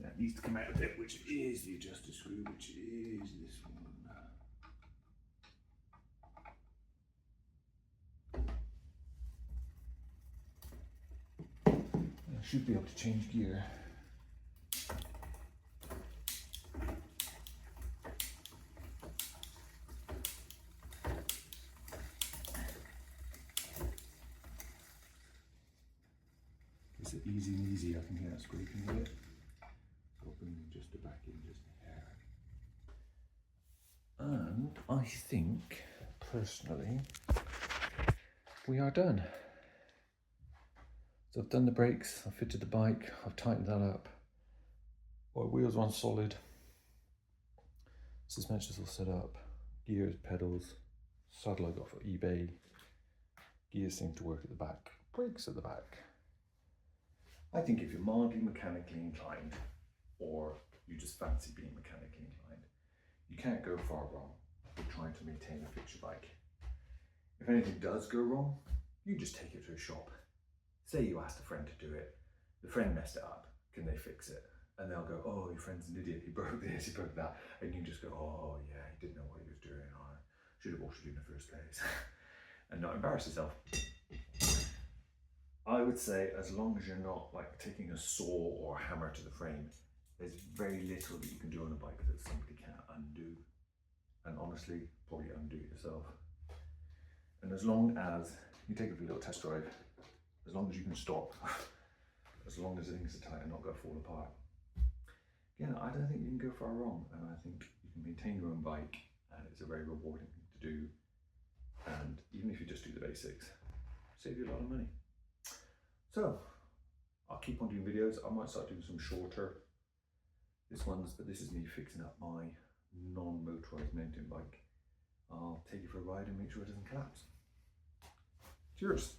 That needs to come out a bit, which is the adjuster screw, which is this one. I should be able to change gear. It's easy and easy. I can hear that squeaking a bit. So I'll bring just the back in just a hair. And I think, personally, we are done. So I've done the brakes, I've fitted the bike, I've tightened that up. My wheels are on solid. Suspension's all set up. Gears, pedals, saddle I got for eBay. Gears seem to work at the back, brakes at the back. I think if you're mildly mechanically inclined, or you just fancy being mechanically inclined, you can't go far wrong with trying to maintain and fix your bike. If anything does go wrong, you just take it to a shop. Say you asked a friend to do it, the friend messed it up, can they fix it? And they'll go, oh, your friend's an idiot, he broke this, he broke that. And you just go, oh yeah, he didn't know what he was doing, or should have washed it in the first place. And not embarrass yourself. I would say, as long as you're not like taking a saw or a hammer to the frame, there's very little that you can do on a bike that somebody can't undo. And honestly, probably undo it yourself. And as long as you take a little test drive, as long as you can stop, as long as the things are tight and not going to fall apart. Again, I don't think you can go far wrong, and I think you can maintain your own bike, and it's a very rewarding thing to do. And even if you just do the basics, save you a lot of money. So I'll keep on doing videos. I might start doing some shorter ones, but this is me fixing up my non-motorized mountain bike. I'll take you for a ride and make sure it doesn't collapse. Cheers.